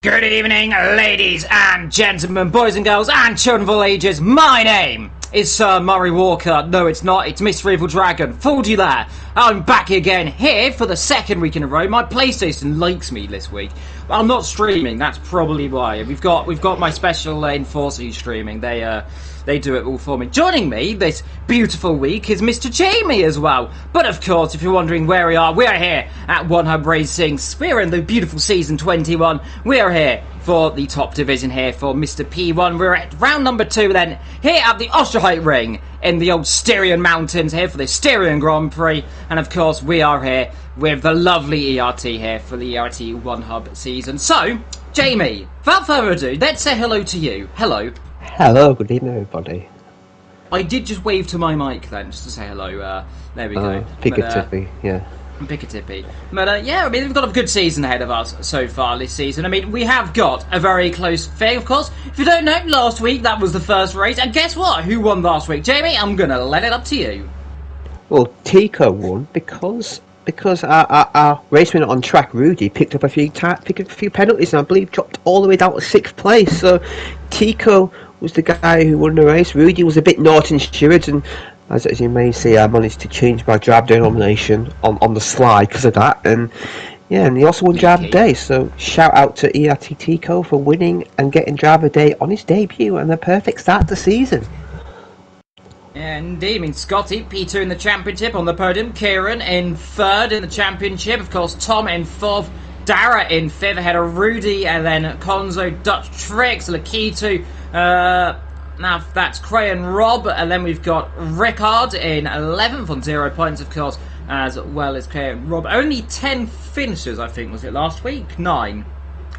Good evening, ladies and gentlemen, boys and girls, and children of all ages. My name is Sir Murray Walker. No, it's not. It's Mr. Evil Dragon. Fooled you there. I'm back again here for the second week in a row. My PlayStation likes me this week. I'm not streaming. That's probably why. We've got my special enforcer who's streaming. They do it all for me. Joining me this beautiful week is Mr. Jamie as well. But of course, if you're wondering where we are here at One Hub Racing. We're in the beautiful season 21. We are here for the top division here for Mr. P1. We're at round number 2 then, here at the Austria ring in the old Styrian Mountains here for the Styrian Grand Prix. And of course, we are here with the lovely ERT here for the ERT One Hub season. So, Jamie, without further ado, let's say hello to you. Hello. Hello, good evening everybody. I did just wave to my mic then, just to say hello. There we go. Pick-a-tippy, yeah. Pick-a-tippy. But yeah, I mean, we've got a good season ahead of us so far this season. I mean, we have got a very close thing, of course. If you don't know, last week that was the first race. And guess what? Who won last week? Jamie, I'm going to let it up to you. Well, Tico won because our raceman on track, Rudy, picked up a few penalties and I believe dropped all the way down to 6th place. So Tico was the guy who won the race. Rudy was a bit naughty and steward, and as you may see, I managed to change my drive denomination on the slide because of that. And yeah, and he also won driver day. So shout out to ERT Tico for winning and getting driver day on his debut and the perfect start to the season. Yeah, indeed. I mean, Scotty, P2 in the championship on the podium. Kieran in 3rd in the championship. Of course, Tom in 4th. Dara in 5th ahead of Rudy. And then Konzo, Dutch Tricks, Lakitu. Now that's Cray and Rob. And then we've got Rickard in 11th on 0 points, of course, as well as Cray and Rob. Only 10 finishers, I think, was it last week? 9.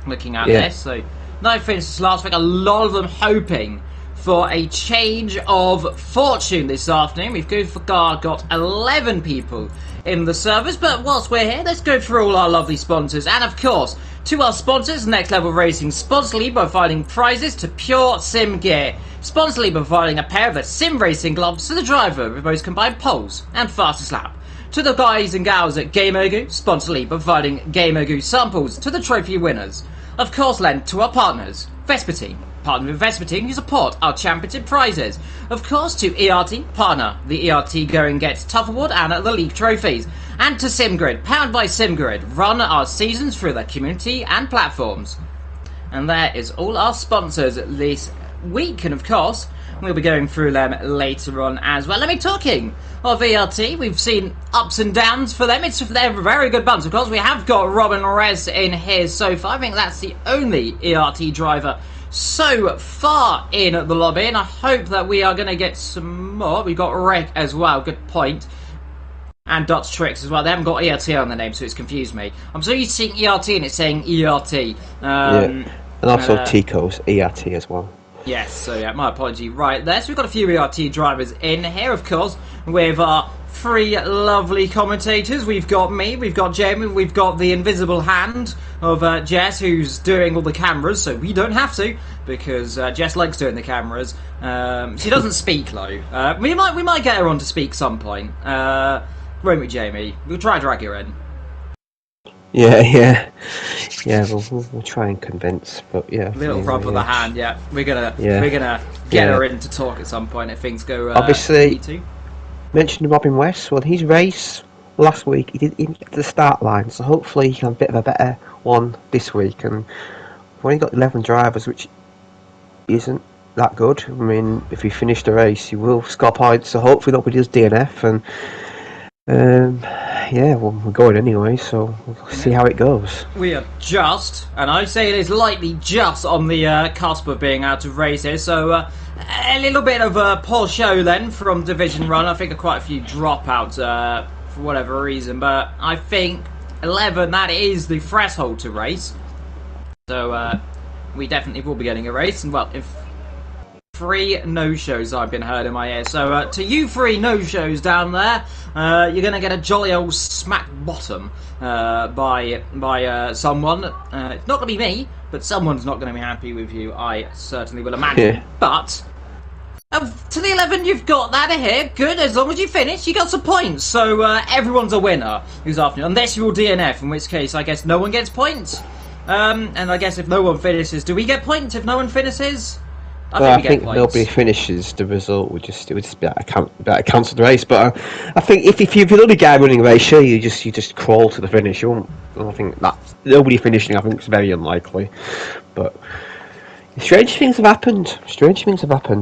Looking at this. So 9 finishers last week. A lot of them hoping for a change of fortune this afternoon. We've got 11 people in the service, but whilst we're here, let's go through all our lovely sponsors. And of course, to our sponsors, Next Level Racing, Sponsor League by providing prizes to Pure Sim Gear. Sponsor League by providing a pair of the sim racing gloves to the driver with most combined poles and fastest lap. To the guys and gals at Gamergoo, Sponsor League by providing Gamergoo samples to the trophy winners. Of course, lend to our partners, Vespertine. Partner with Vespertine, you support our championship prizes. Of course, to ERT, partner the ERT Go and Get Tough Award and the League trophies. And to SimGrid, powered by SimGrid, run our seasons through their community and platforms. And there is all our sponsors this week, and of course, we'll be going through them later on as well. Let me talking of ERT. We've seen ups and downs for them. They're a very good bunch. Of course, we have got Robin Rez in here so far. I think that's the only ERT driver so far in the lobby, and I hope that we are going to get some more. We've got Rick as well, good point. And Dutch Tricks as well. They haven't got ERT on the name, so it's confused me. I'm so used to seeing ERT and it's saying ERT. Yeah. And also Tico's ERT as well. Yes, so yeah, my apology right there. So we've got a few ERT drivers in here, of course, with our 3 lovely commentators. We've got me, we've got Jamie, we've got the invisible hand of Jess, who's doing all the cameras, so we don't have to, because Jess likes doing the cameras. She doesn't speak, though. We might get her on to speak some point. Won't we, Jamie? We'll try to drag her in. Yeah, we'll try and convince, but yeah. Little rub of the hand, yeah. We're gonna get her in to talk at some point if things go. Obviously, mentioned Robin West. Well, his race last week, he didn't get to the start line, so hopefully he can have a bit of a better one this week. And we've only got 11 drivers, which isn't that good. I mean, if he finished the race, he will score points. So hopefully nobody does DNF and. Yeah, well, we're going anyway, so we'll see how it goes. We are just, and I say it is lightly just on the cusp of being out of races, so a little bit of a poor show then from Division Run. I think quite a few dropouts for whatever reason, but I think 11, that is the threshold to race. So we definitely will be getting a race, and well, if 3 no-shows I've been heard in my ear. So to you 3 no-shows down there, you're going to get a jolly old smack bottom by someone. It's not going to be me, but someone's not going to be happy with you, I certainly will imagine. Yeah. But to the 11 you've got that here. Good, as long as you finish, you got some points. So everyone's a winner this afternoon, unless you're DNF, in which case I guess no one gets points. And I guess if no one finishes, do we get points if no one finishes? I think if nobody finishes, the result would just be out of cancel the race. But I think if you're the only guy running a race, sure, you just crawl to the finish. You won't. I think that nobody finishing, I think, is very unlikely. But strange things have happened.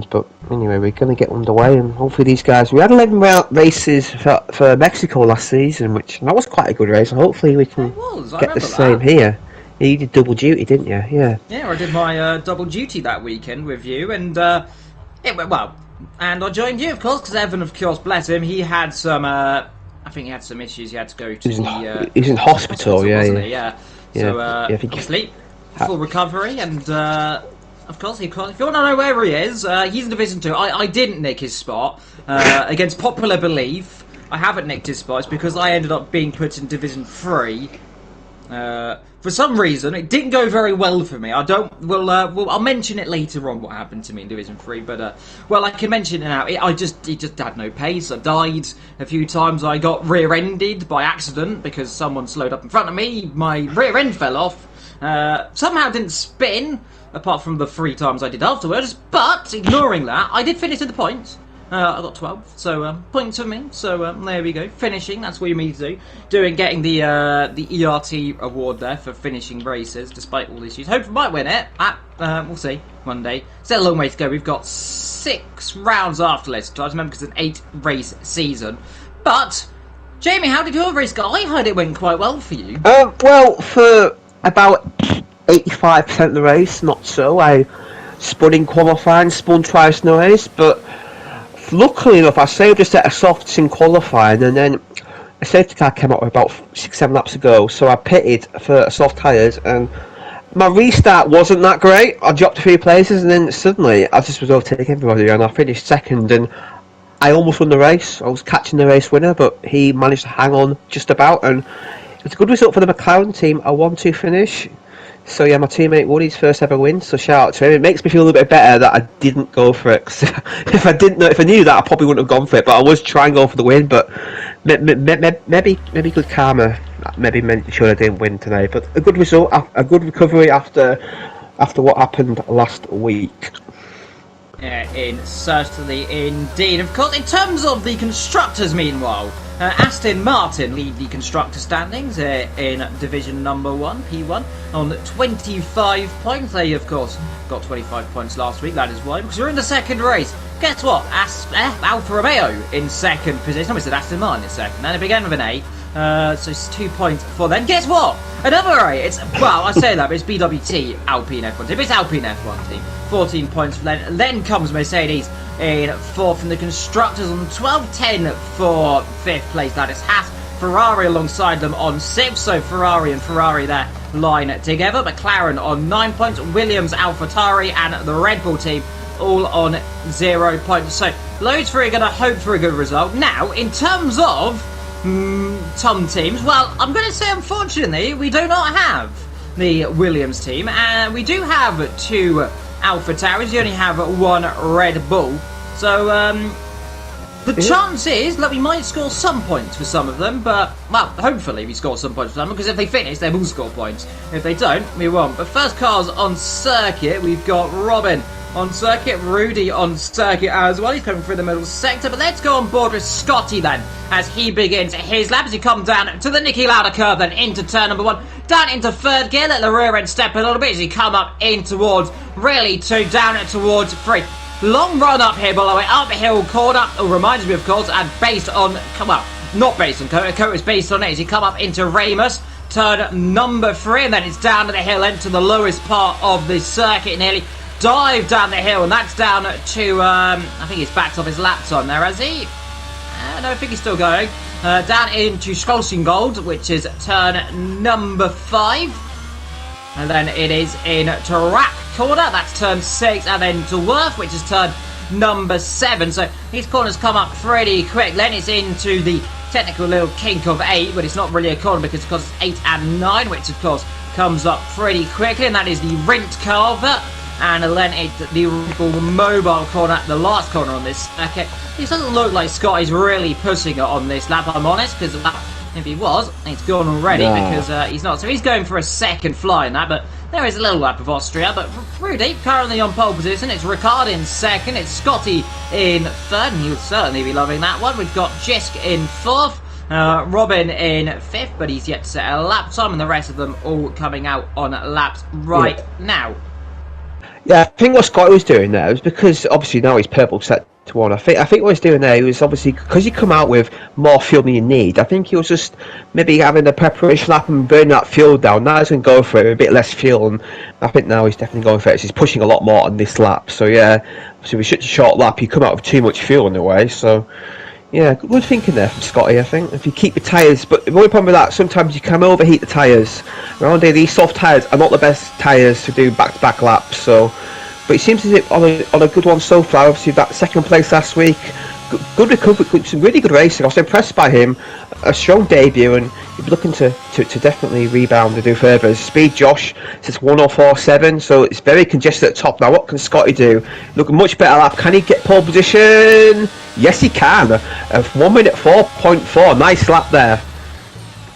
But anyway, we're going to get underway, and hopefully these guys. We had 11 races for Mexico last season, that was quite a good race. So hopefully we can get the same here. You did double duty, didn't you? Yeah. Yeah, I did my double duty that weekend with you, and it went well. And I joined you, of course, because Evan, of course, bless him, he had some. I think he had some issues. He had to go to he was in hospital, yeah. So obviously, full recovery, and of course, if you want to know where he is, he's in Division 2. I didn't nick his spot against popular belief. I haven't nicked his spot because I ended up being put in Division 3. For some reason, it didn't go very well for me. I'll mention it later on what happened to me in Division 3, but I can mention it now. It just had no pace. I died a few times. I got rear-ended by accident because someone slowed up in front of me. My rear end fell off. Somehow didn't spin, apart from the 3 times I did afterwards. But ignoring that, I did finish in the points. I got 12, so points for me. So there we go, finishing. That's what you need to do. Getting the ERT award there for finishing races, despite all the issues. Hopefully, might win it. We'll see one day. Still a long way to go. We've got 6 rounds after this. I remember because it's an 8-race season. But Jamie, how did your race go? I heard it went quite well for you. Well, for about 85% of the race, not so. I spun in qualifying, spun twice in the race, but luckily enough, I saved a set of softs in qualifying, and then a safety car came up about 6-7 laps ago, so I pitted for soft tyres, and my restart wasn't that great. I dropped a few places, and then suddenly I just was overtaking everybody, and I finished second, and I almost won the race. I was catching the race winner, but he managed to hang on just about, and it was a good result for the McLaren team, a 1-2 finish. So yeah, my teammate won his first ever win, so shout out to him. It makes me feel a little bit better that I didn't go for it, 'cause if I knew that, I probably wouldn't have gone for it, but I was trying to go for the win, but maybe good karma, maybe meant sure I didn't win today, but a good result, a good recovery after what happened last week. Certainly indeed. Of course, in terms of the constructors, meanwhile, Aston Martin lead the constructor standings in Division Number 1, P1, on 25 points. They, of course, got 25 points last week. That is why, because we're in the second race. Guess what? Alfa Romeo in second position. I said Aston Martin in second, and it began with an A. So it's 2 points for them. Guess what? Another A. I say that, but it's BWT Alpine F1 team. It's Alpine F1 team. 14 points for them. Then comes Mercedes in 4th in the constructors on 12-10 for 5th place. That is Haas. Ferrari alongside them on 6th. So Ferrari and Ferrari there line together. McLaren on 9 points. Williams, AlphaTauri and the Red Bull team all on 0 points. So those three are going to hope for a good result. Now, in terms of some teams, well, I'm going to say unfortunately we do not have the Williams team, and we do have 2 AlphaTauris. You only have 1 Red Bull, so the chance is that we might score some points for some of them, but well, hopefully we score some points for them, because if they finish they will score points. If they don't, we won't. But first cars on circuit, we've got Robin on circuit, Rudy on circuit as well. He's coming through the middle sector, but let's go on board with Scotty then, as he begins his lap, as he comes down to the Niki Lauda curve, then into turn number 1, down into 3rd gear, let the rear end step a little bit as he come up in towards, really 2, down towards 3. Long run up here below it, uphill corner, reminds me of course, and based on, well, not based on Cote is based on it, as he come up into Ramus, turn number 3, and then it's down to the hill, into the lowest part of the circuit, nearly dive down the hill, and that's down to, I think he's backed off his lap time there, has he? No, I think he's still going. Down into Scholzingold, which is turn number 5. And then it is in Track Corner, that's turn 6, and then to Worth, which is turn number 7. So his corners come up pretty quick. Then it's into the technical little kink of 8, but it's not really a corner because it's 8 and 9, which of course comes up pretty quickly, and that is the Rint Culvert. And then it's the mobile corner, the last corner on this circuit. It doesn't look like Scott is really pushing it on this lap, I'm honest, because If he was, it's gone already because he's not. So he's going for a second fly in that, but there is a little lap of Austria. But Rudy currently on pole position. It's Ricard in second. It's Scotty in third, and he'll certainly be loving that one. We've got Jisk in fourth. Robin in fifth, but he's yet to set a lap time, and the rest of them all coming out on laps now. Yeah, I think what Scott was doing there was because obviously now he's purple set to one. I think what he's doing there, he was obviously because you come out with more fuel than you need. I think he was just maybe having a preparation lap and burning that fuel down. Now he's going to go for it with a bit less fuel, and I think now he's definitely going for it. So he's pushing a lot more on this lap. So yeah, so we should short lap. You come out with too much fuel in the way. So. Yeah, good thinking there from Scotty, I think. If you keep the tyres, but the only problem with that, sometimes you can overheat the tyres. Around here, these soft tyres are not the best tyres to do back-to-back laps, so... But it seems as if on a good one so far, obviously that second place last week, good recovery, some really good racing. I was impressed by him, a strong debut, and he'll be looking to definitely rebound and do further. Speed Josh says 104.7, so it's very congested at the top. Now what can Scotty do? Look, a much better lap. Can he get pole position? Yes he can. 1 minute 4.4, nice lap there.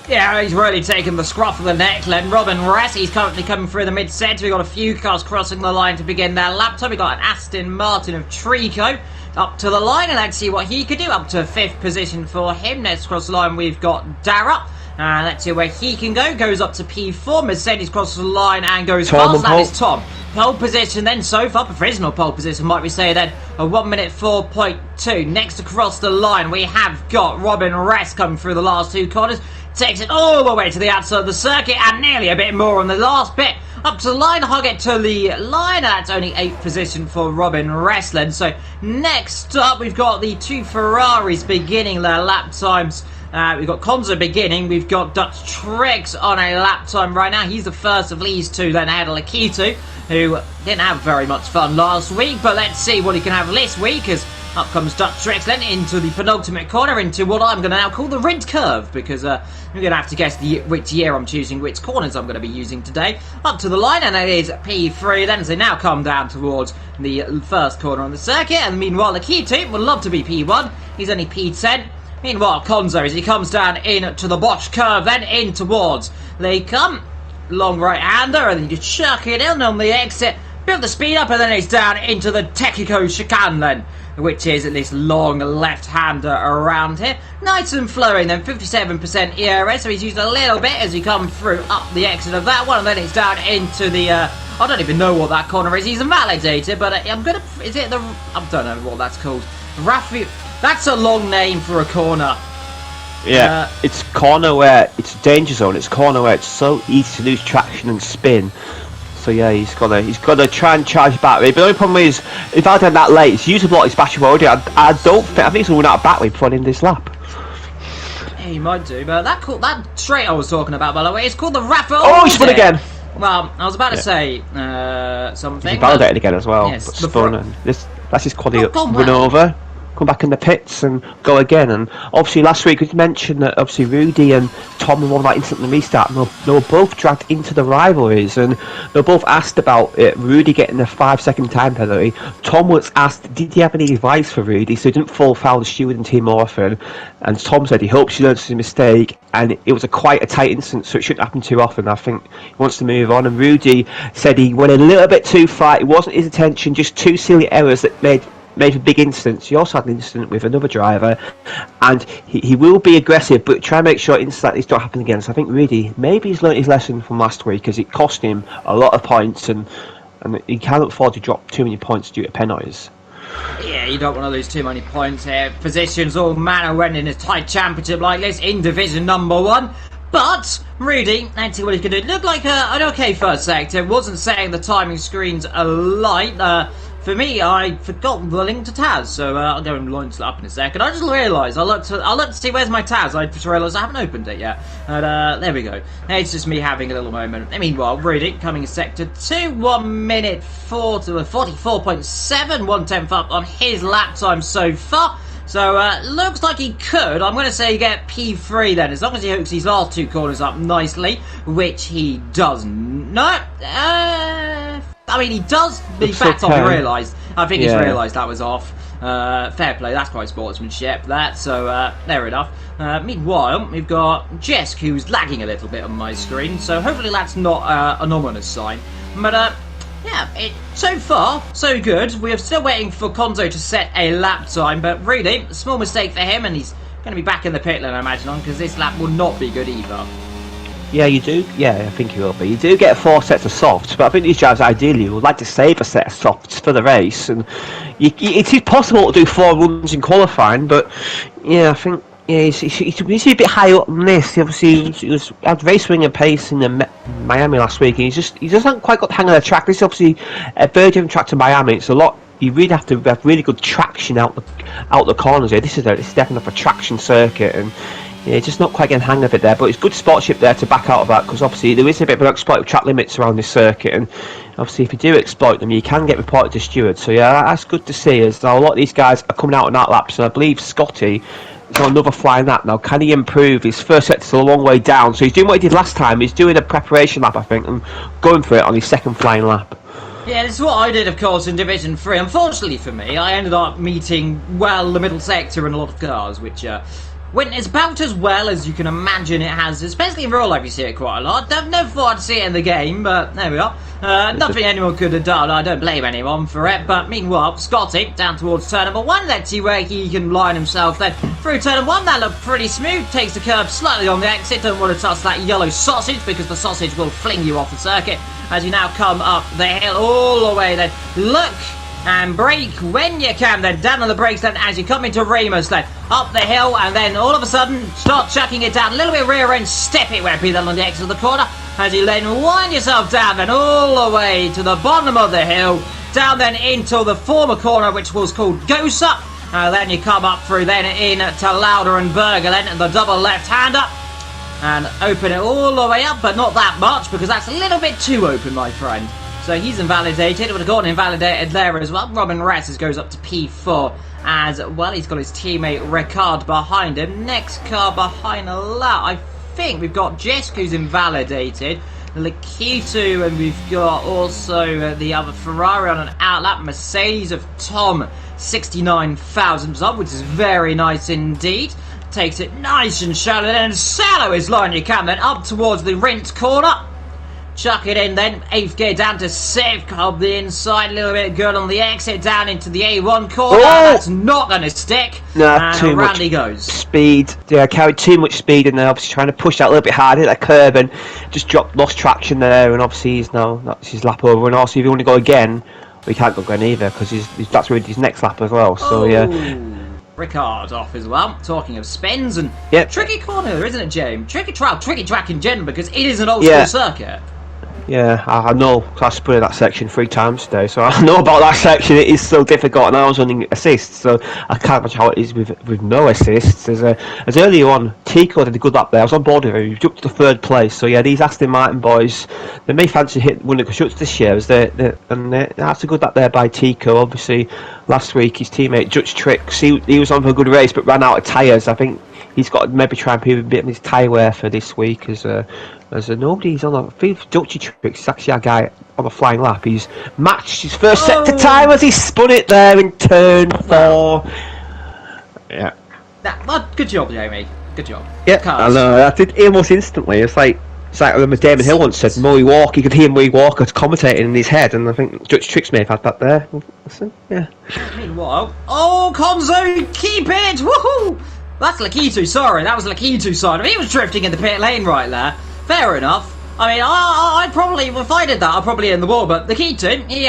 Yeah, he's really taken the scruff of the neck. Then Robin Ress, he's currently coming through the mid-set. We've got a few cars crossing the line to begin their lap time. We've got an Aston Martin of Trico up to the line, and let's see what he could do. Up to 5th position for him. Next across the line, we've got Dara. Let's see where he can go. Goes up to P4. Mercedes crosses the line and goes past. That is Tom. Pole position then so far. Provisional pole position, might we say then. A 1 minute 4.2. Next across the line, we have got Robin Ress coming through the last two corners. Takes it all the way to the outside of the circuit and nearly a bit more on the last bit. Up to the line, hug it to the line. That's only 8th position for Robin Wrestling. So next up, we've got the two Ferraris beginning their lap times. We've got Conza beginning. We've got Dutch Tricks on a lap time right now. He's the first of these two. Then ahead of Lakitu, who didn't have very much fun last week. But let's see what he can have this week as up comes Dutch Tricks then into the penultimate corner, into what I'm going to now call the rinse curve, because you're going to have to guess which year I'm choosing, which corners I'm going to be using today. Up to the line, and it is P3 then, as they now come down towards the first corner on the circuit, and meanwhile the key team would love to be P1, he's only P10. Meanwhile, Konzo, as he comes down into the botch curve, then in towards they come. Long right-hander, and then you chuck it in on the exit, build the speed up, and then it's down into the Techico chicane then, which is at this long left-hander around here. Nice and flowing then, 57% ERS, so he's used a little bit as he comes through up the exit of that one, and then it's down into the, I don't even know what that corner is, he's invalidated, but I don't know what that's called. That's a long name for a corner. Yeah, it's corner where it's danger zone. It's corner where it's so easy to lose traction and spin. So yeah, he's got to try and charge battery. But the only problem is, if I'd done that late, it's used a lot of his battery already. I think he's going to run out of battery before in this lap. Yeah, he might do. But that straight I was talking about, by the way, it's called the Raffle. Oh, he's spun again. Well, I was about to say something. He's validated again as well. Yes, That's his quality run over. Come back in the pits and go again. And obviously last week we mentioned that obviously Rudy and Tom were on that instant restart, and they were both dragged into the rivalries, and they were both asked about it, Rudy getting a 5-second time penalty. Tom was asked did he have any advice for Rudy so he didn't fall foul the steward and team often, and Tom said he hopes he learns his mistake, and it was quite a tight incident, so it shouldn't happen too often. I think he wants to move on, and Rudy said he went a little bit too far. It wasn't his intention, just two silly errors that made a big incident. He also had an incident with another driver, and he will be aggressive, but try and make sure incidents like this don't happen again. So I think Rudy, maybe he's learnt his lesson from last week, because it cost him a lot of points, and he can't afford to drop too many points due to penalties. Yeah, you don't want to lose too many points here. Positions all matter when in a tight championship like this in Division Number 1. But Rudy, let's see what he can do. It looked like an okay first sector. It wasn't setting the timing screens alight. For me, I forgot the link to Taz, so I'll go and launch it up in a second. I just realised, I looked to see where's my Taz. I just realised I haven't opened it yet. But there we go. It's just me having a little moment. Meanwhile, Rudy coming in sector 2, 1 minute 44.7, 1/10 up on his lap time so far. So, looks like he could. I'm going to say get P3 then, as long as he hooks these last two corners up nicely, which he does not. I mean, he does. In fact, I've realised. I think he's realised that was off. Fair play, that's quite sportsmanship, that, so fair enough. Meanwhile, we've got Jesk, who's lagging a little bit on my screen, so hopefully that's not an ominous sign. But, yeah, so far, so good. We're still waiting for Konzo to set a lap time, but really, a small mistake for him, and he's going to be back in the pit lane, I imagine, because this lap will not be good either. Yeah, you do. Yeah, I think you will be. You do get 4 sets of softs, but I think these drivers ideally would like to save a set of softs for the race. And it is possible to do 4 runs in qualifying, but yeah, I think he's a bit high up on this. Obviously, he had race winning pace in Miami last week, and he just hasn't quite got the hang of the track. This is obviously a very different track to Miami. It's a lot. You really have to have really good traction out the corners here. This is definitely a traction circuit, and yeah, just not quite getting the hang of it there, but it's good sportsmanship there to back out of that, because obviously there is a bit of an exploit of track limits around this circuit, and obviously if you do exploit them, you can get reported to stewards. So yeah, that's good to see, as a lot of these guys are coming out on that laps, and I believe Scotty is on another flying lap now. Can he improve? His first sector's a long way down, so he's doing what he did last time. He's doing a preparation lap, I think, and going for it on his second flying lap. Yeah, this is what I did, of course, in Division 3. Unfortunately for me, I ended up meeting, well, the middle sector and a lot of cars, which went as about as well as you can imagine it has, especially in real life. You see it quite a lot. Never thought I'd see it in the game, but there we are. Nothing anyone could have done. I don't blame anyone for it. But meanwhile, Scotty down towards turn number 1. Let's see where he can line himself then through turn number 1. That looked pretty smooth. Takes the curve slightly on the exit. Don't want to touch that yellow sausage, because the sausage will fling you off the circuit as you now come up the hill all the way. Then look and brake when you can, then down on the brakes then as you come into Remus, then up the hill, and then all of a sudden start chucking it down a little bit rear end, step it where then on the exit of the corner, as you then wind yourself down then all the way to the bottom of the hill, down then into the former corner which was called Gosa, and then you come up through then in to Lauder and Berger then, and the double left-hander, and open it all the way up, but not that much, because that's a little bit too open, my friend. So he's invalidated. Would have gotten invalidated there as well. Robin Rasses goes up to P4 as well. He's got his teammate Ricard behind him. Next car behind a lot. I think we've got Jesk, who's invalidated. Lakitu, and we've got also the other Ferrari on an outlap. Mercedes of Tom, 69,000 up, which is very nice indeed. Takes it nice and shallow, and Salo is line you can then up towards the Rint corner. Chuck it in then, 8th gear down to 6th, up the inside, a little bit good on the exit, down into the A1 corner. That's not going to stick. No, and too around he much goes. Speed. Yeah, carried too much speed, and they're obviously trying to push that a little bit harder, hit that curb, and just lost traction there, and obviously he's now, that's his lap over, and also if you want to go again, we can't go again either, because that's really his next lap as well, so yeah. Ricard off as well. Talking of spins, and yep. Tricky corner, isn't it, James? Tricky track in general, because it is an old school circuit. Yeah, I know. I split that section 3 times today, so I know about that section. It is so difficult, and I was running assists, so I can't imagine how it is with no assists. As earlier on, Tico did a good lap there. I was on board with him. He jumped to 3rd place. So yeah, these Aston Martin boys, they may fancy winning the constructors this year, that's a good lap there by Tico. Obviously, last week his teammate Dutch Tricks, he was on for a good race, but ran out of tyres. I think he's got to maybe try and improve a bit of his tyre wear for this week, as nobody's on a Dutchy Tricks is actually a guy on a flying lap. He's matched his first sector time as he spun it there in turn 4. Yeah. Good job, Jamie. Good job. Yeah, I know. I did almost instantly. It's like I remember Damon Hill once said Murray Walker. You could hear Murray Walker commentating in his head, and I think Dutch Tricks may have had that there. So, yeah. Meanwhile, Konzo, keep it! Woohoo! That's Lakitu, sorry, that was Lakitu side. I mean, he was drifting in the pit lane right there. Fair enough. I mean, I'd probably, if I did that, I'd probably in the wall. But Lakitu, he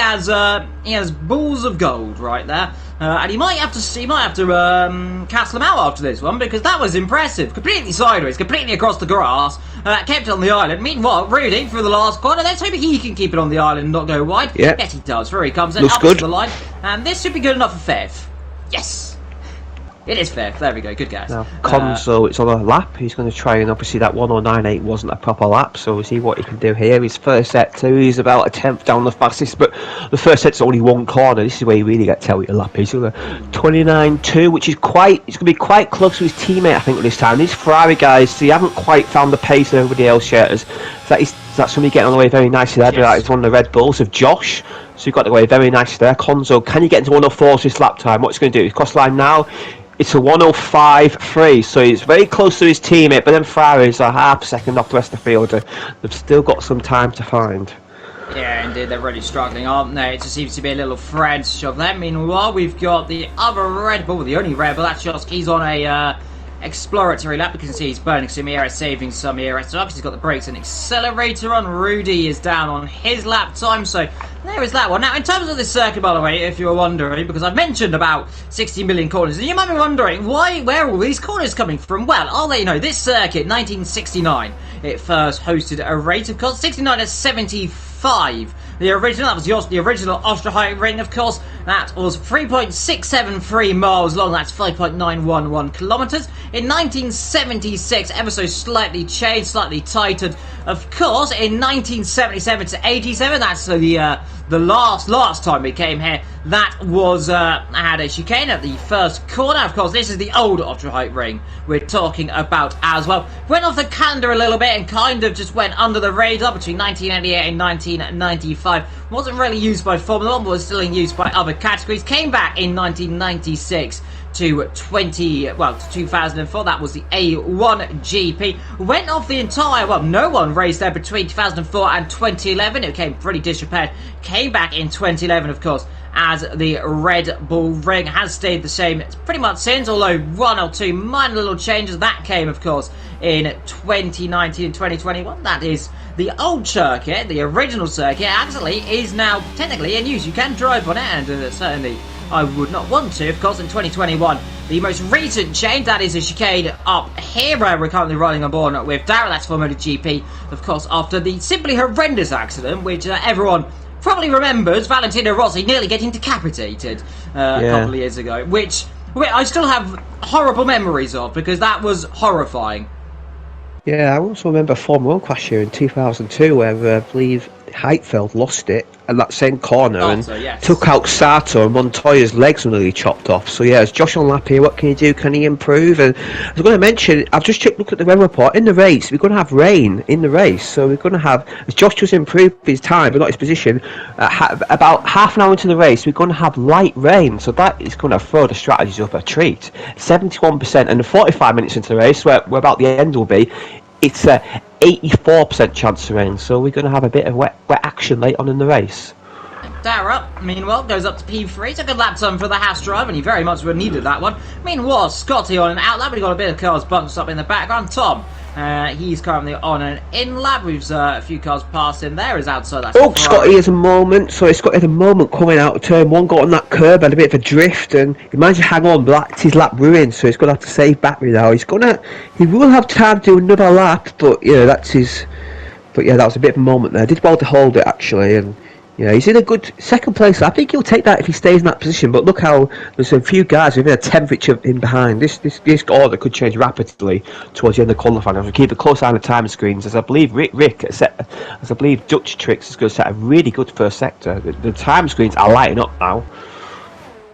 has balls of gold right there, and he might have to castle him out after this one, because that was impressive. Completely sideways, completely across the grass, kept it on the island. Meanwhile, Rudy through the last corner. Let's hope he can keep it on the island and not go wide. Yeah. Yes, he does. Here he comes in, looks up good. to the line, and this should be good enough for 5th. Yes. It is fifth. There we go. Good guess. Now, Conzo, it's on a lap. He's going to try, and obviously that 109.8 wasn't a proper lap, so we'll see what he can do here. His first set too, he's about a tenth down the fastest, but the first set's only one corner. This is where you really get to tell what your lap is. 29.2, which is it's going to be quite close to his teammate, I think, at this time. These Ferrari guys, they haven't quite found the pace that everybody else shares. That's somebody getting on the way very nicely there. Yes. It's one of the Red Bulls of Josh. So you've got the way very nicely there. Conzo, can you get into 104 this lap time? What's he going to do? He's cross line now. It's a 105.3, so he's very close to his teammate, but then Ferrari's a half second off the rest of the field. They've still got some time to find. Yeah, indeed, they're really struggling, aren't they? It just seems to be a little Fred shove there. Meanwhile, we've got the other Red Bull, the only Red Bull, that's just, he's on a exploratory lap. You can see he's burning some ERS, saving some ERS. So he's got the brakes and accelerator on. Rudy is down on his lap time, so there is that one. Now, in terms of this circuit, by the way, if you were wondering, because I've mentioned about 60 million corners, and you might be wondering, where are all these corners coming from? Well, I'll let you know, this circuit, 1969, it first hosted a rate of course, 69 to 75. The original, that was the original Austria ring, of course. That was 3.673 miles long. That's 5.911 kilometers. In 1976, ever so slightly changed, slightly tightened. Of course, in 1977 to 87, that's the last time we came here. That was had a chicane at the first corner. Of course, this is the old Austria ring we're talking about as well. Went off the calendar a little bit and kind of just went under the radar between 1988 and 1995. Wasn't really used by Formula 1, but was still in use by other categories. Came back in 1996 to 2004. That was the A1 GP. Went off the entire, well, no one raced there between 2004 and 2011. It became pretty disrepaired. Came back in 2011, of course, as the Red Bull ring. Has stayed the same pretty much since, although one or two minor little changes. That came, of course, in 2019 and 2021. That is the old circuit, the original circuit, actually is now technically in use. You can drive on it, and certainly I would not want to. Of course, in 2021, the most recent change, that is a chicane up here where we're currently riding on board with Darrell. That's for MotoGP, of course, after the simply horrendous accident, which everyone probably remembers, Valentino Rossi nearly getting decapitated a couple of years ago, which I still have horrible memories of, because that was horrifying. Yeah, I also remember a Formula 1 crash here in 2002 where I believe Heitfeld lost it at that same corner took out Sato, and Montoya's legs were nearly chopped off. So yeah, it's Josh on lap here. What can he do? Can he improve? And I was going to mention, I've just looked at the weather report. In the race, we're going to have rain in the race. So we're going to have, as Josh just improved his time but not his position, about half an hour into the race, we're going to have light rain. So that is going to throw the strategies up a treat. 71%, and 45 minutes into the race, where about the end will be, it's a 84% chance of rain, so we're going to have a bit of wet action late on in the race. Dara, meanwhile, goes up to P3. It's a good lap time for the Haas drive, and he very much would have needed that one. Meanwhile, Scotty on an out lap, but he got a bit of cars bunched up in the background. Tom, he's currently on an in lap. We've a few cars passing there. Is outside that. Oh, Scotty has a moment. So Scotty had a moment coming out of turn one, got on that curb, had a bit of a drift, and he managed to hang on, but that's his lap ruined. So he's going to have to save battery now. He will have time to do another lap, but yeah, that's his. But yeah, that was a bit of a moment there. Did well to hold it actually, and yeah, he's in a good second place. I think he'll take that if he stays in that position. But look how there's a few guys within a temperature in behind. This order could change rapidly towards the end of qualifying. If we keep a close eye on the time screens, as I believe as I believe Dutch Tricks is going to set a really good first sector. The time screens are lighting up now.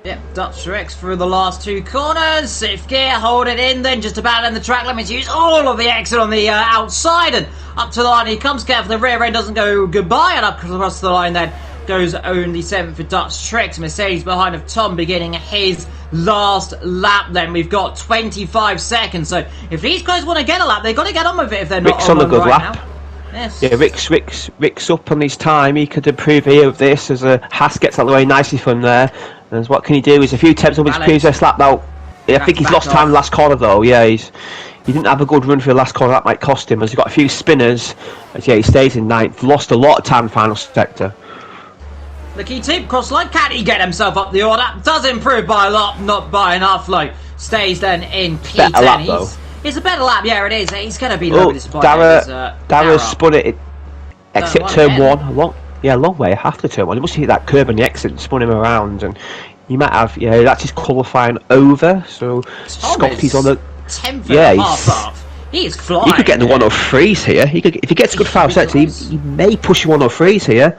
Yep, Dutch Tricks through the last two corners. Safe gear, hold it in, then just about in the track limits. Use all of the exit on the outside, and up to the line he comes. Careful, the rear end doesn't go goodbye, and up across the line then goes only 7th for Dutch Tricks. Mercedes behind of Tom beginning his last lap. Then we've got 25 seconds. So if these guys want to get a lap, they've got to get on with it if they're not Rick's on a good lap. Now. Yes. Yeah, Rick's up on his time. He could improve here with this as Haas gets out of the way nicely from there. And what can he do? He's a few attempts on his previous lap now. Yeah, I think he's lost time in the last corner though. Yeah, he didn't have a good run for the last corner. That might cost him as he's got a few spinners. But yeah, he stays in 9th. Lost a lot of time in the final sector. The key team cross line. Can he get himself up the order? Does improve by a lot, not by enough. Like stays then in P10. Better lap though. It's a better lap. Yeah, it is. He's going to be a little bit disappointed. Dara spun it. Exit turn one. A long way after turn one. He must have hit that curb on the exit and spun him around, and You might have, yeah, that's his qualifying over, so Scotty's on the 10th and a half up. He's flying. He could get the 103s here. If he gets a good 5 sets, he may push 103s here.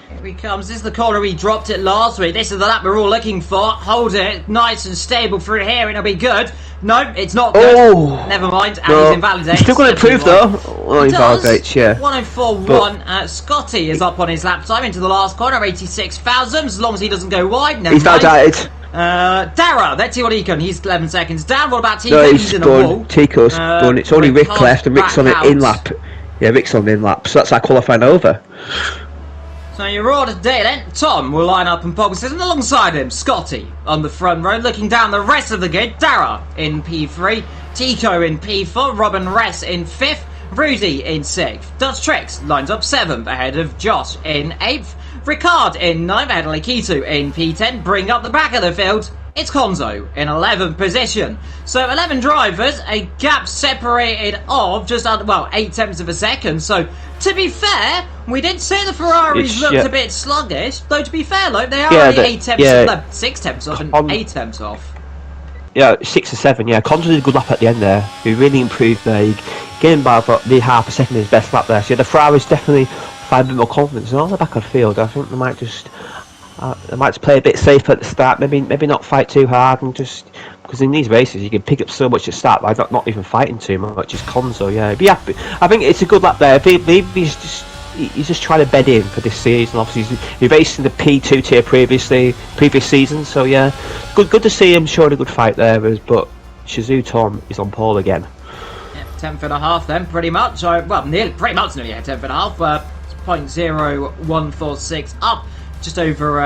Here he comes. This is the corner we dropped it last week. This is the lap we're all looking for. Hold it nice and stable through here and it'll be good. No, it's not good. Oh, never mind. And no. he's invalidated. He's still going to improve though. Oh, he invalidates, yeah. 104.1. Scotty is up on his lap time into the last corner, 86 thousandths. As long as he doesn't go wide, never he's mind. validated. Dara, let's see what he can. He's 11 seconds down. What about Tico? No, he's in done. a wall. Tico's done. It's only Rick left, and Rick's on an in lap. Yeah, Rick's on the in lap, so that's our qualifying over. So your order today then, Tom will line up in pole position alongside him, Scotty on the front row, looking down the rest of the grid, Dara in P3, Tico in P4, Robin Ress in 5th, Rudy in 6th, Dutch Tricks lines up 7th ahead of Josh in 8th, Ricard in 9th ahead of Likitu in P10, bring up the back of the field, it's Konzo in 11th position. So 11 drivers, a gap separated of just under, well, 8 tenths of a second. So to be fair, we did say the Ferraris looked a bit sluggish, though to be fair, look, they are only 8 tenths, 6 tenths off and 8 tenths off. Yeah, 6 or 7, yeah. Konzo did a good lap at the end there. He really improved there. He gained by about the half a second his best lap there. So yeah, the Ferraris definitely find a bit more confidence. And on the back of the field, I think they might just play a bit safer at the start. Maybe not fight too hard, and just because in these races you can pick up so much at start by not even fighting too much. Just Konzo, yeah. But yeah, I think it's a good lap there. Maybe he's just trying to bed in for this season. Obviously, he's racing the P2 tier previous season. So yeah, good to see him showing a good fight there. But Shazoo Tom is on pole again. Yeah, 10th and a half then, pretty much. Well, pretty much nearly 10th and a half. 0.0146 up. Just over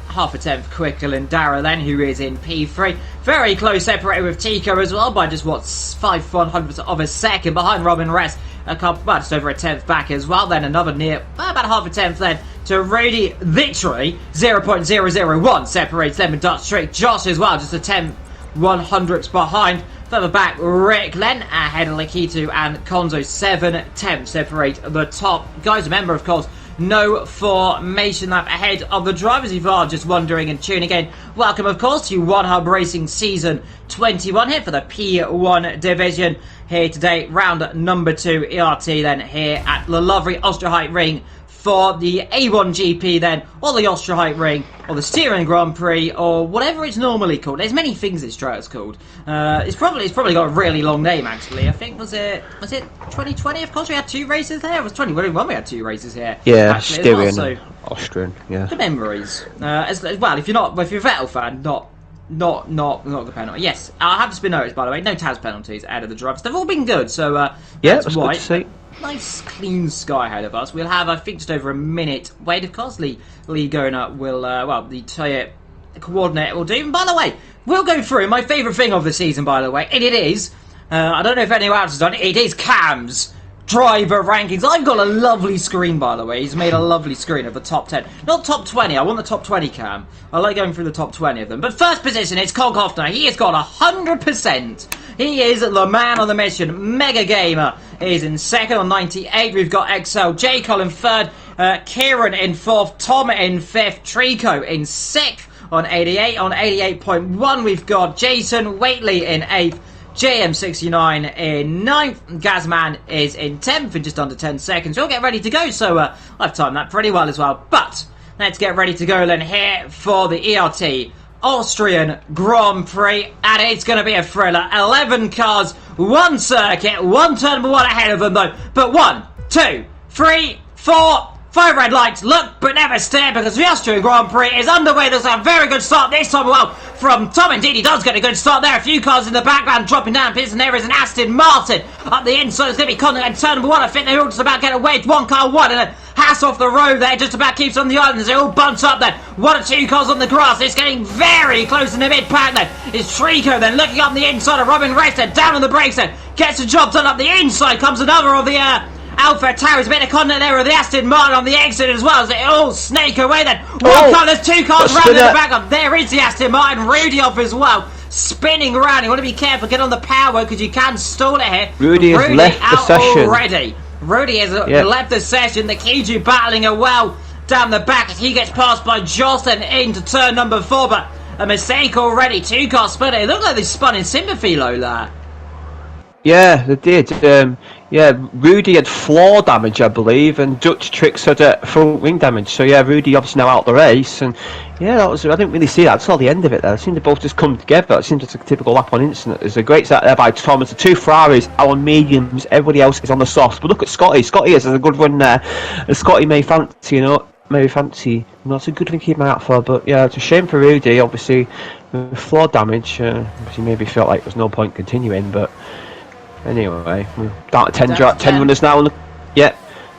half a tenth quicker than Dara then, who is in P3. Very close separated with Tico as well by just, 5/100th of a second behind Robin Rest. Just over a tenth back as well. Then another near, about half a tenth then to Rudy. Literally 0.001 separates them and Dutch Trick. Josh as well, just a 10/100ths behind. Further back, Rick Len ahead of Likitu and Konzo. 7 tenths separate the top guys. Remember, of course, no formation lap ahead of the drivers. If you are just wondering and tuning in, welcome of course to One Hub Racing Season 21 here for the P1 division. Here today, round number 2 ERT then here at the lovely Austria Ring for the A1 GP then, or the Austria Ring, or the Steering Grand Prix, or whatever it's normally called. There's many things this track's called. It's probably got a really long name actually. I think was it 2020? Of course we had 2 races there. It was 2021 we had 2 races here. Yeah, actually, Steering, well, so Austrian. Yeah. The memories. As well, if you're a Vettel fan, not the penalty. Yes, I have just been noticed by the way. No TAS penalties out of the drivers. They've all been good. So yeah, that's good to see. Nice clean sky ahead of us. We'll have, I think, just over a minute wait. Of course, Lee Gona will, the tyre coordinator will do. And by the way, we'll go through my favourite thing of the season, by the way, and it is, I don't know if anyone else has done it, it is Cam's driver rankings. I've got a lovely screen, by the way. He's made a lovely screen of the top 10. Not top 20, I want the top 20, Cam. I like going through the top 20 of them. But first position, it's Cog Hoffner. He has got 100%. He is the man on the mission. Mega Gamer is in second on 98. We've got XL, J. Colin third, Kieran in fourth, Tom in fifth, Trico in sixth on 88. On 88.1, we've got Jason Waitley in eighth, JM69 in 9th, Gazman is in 10th in just under 10 seconds. We'll get ready to go, so I've timed that pretty well as well. But let's get ready to go then here for the ERT Austrian Grand Prix, and it's going to be a thriller. 11 cars, 1 circuit, 1 turn number 1 ahead of them though. But 1, 2, 3, 4, 5 red lights, look but never stare, because the Austrian Grand Prix is underway. There's a very good start this time, well, from Tom. Indeed, he does get a good start there. A few cars in the background dropping down pits, and there is an Aston Martin up the inside. It's going to be Condon and turn number 1. I think they're all just about to get away. 1 car wide, and then Haas off the road there, just about keeps on the island as they all bunch up then. 1 or 2 cars on the grass. It's getting very close in the mid-pack then. It's Trico then looking up the inside of Robin Racing, down on the brakes then. Gets the job done up the inside. Comes another of the Alpha Towers, a bit of content there with the Aston Martin on the exit as well as they all snake away then. 1 car, there's 2 cars around in the back up. There is the Aston Martin, Rudy off as well, spinning around. You want to be careful, get on the power because you can stall it here. Rudy has left the session already. Rudy has left the session. The Kiju battling a well down the back as he gets passed by Jocelyn into turn number 4, but a mistake already. 2 cars spun. It looked like they spun in sympathy, Lola. Yeah, they did. Yeah, Rudy had floor damage, I believe, and Dutch Tricks had front wing damage. So yeah, Rudy obviously now out the race, and yeah, that was. I didn't really see that. I saw the end of it there. It seemed to both just come together. It seemed just a typical lap-on incident. There's a great set there by Thomas. The 2 Ferraris are on mediums. Everybody else is on the softs. But look at Scotty. Scotty has a good run there. And Scotty may fancy, That's a good thing to keep my out for. But yeah, it's a shame for Rudy. Obviously, with floor damage. Obviously, maybe felt like there was no point continuing, but. Anyway, we're down to 10 runners now. Yeah,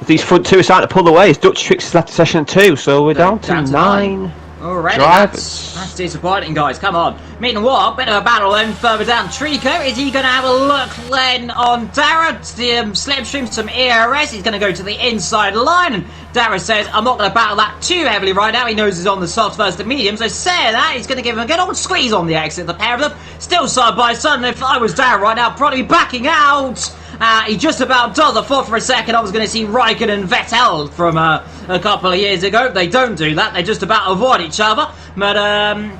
these front 2 are starting to pull away. As Dutch Tricks has left the session 2, so we're down to 9 already. drivers. That's disappointing, guys. Come on. Meanwhile, bit of a battle then further down. Trico, is he going to have a look then on Dara? The slipstream, some ERS. He's going to go to the inside line, and Dara says, I'm not going to battle that too heavily right now. He knows he's on the soft versus the medium, so saying that, he's going to give him a good old squeeze on the exit. The pair of them still side by side, and if I was Dara right now, probably backing out. He just about does. I thought for a second I was going to see Raikkonen and Vettel from a couple of years ago. They don't do that. They just about avoid each other. But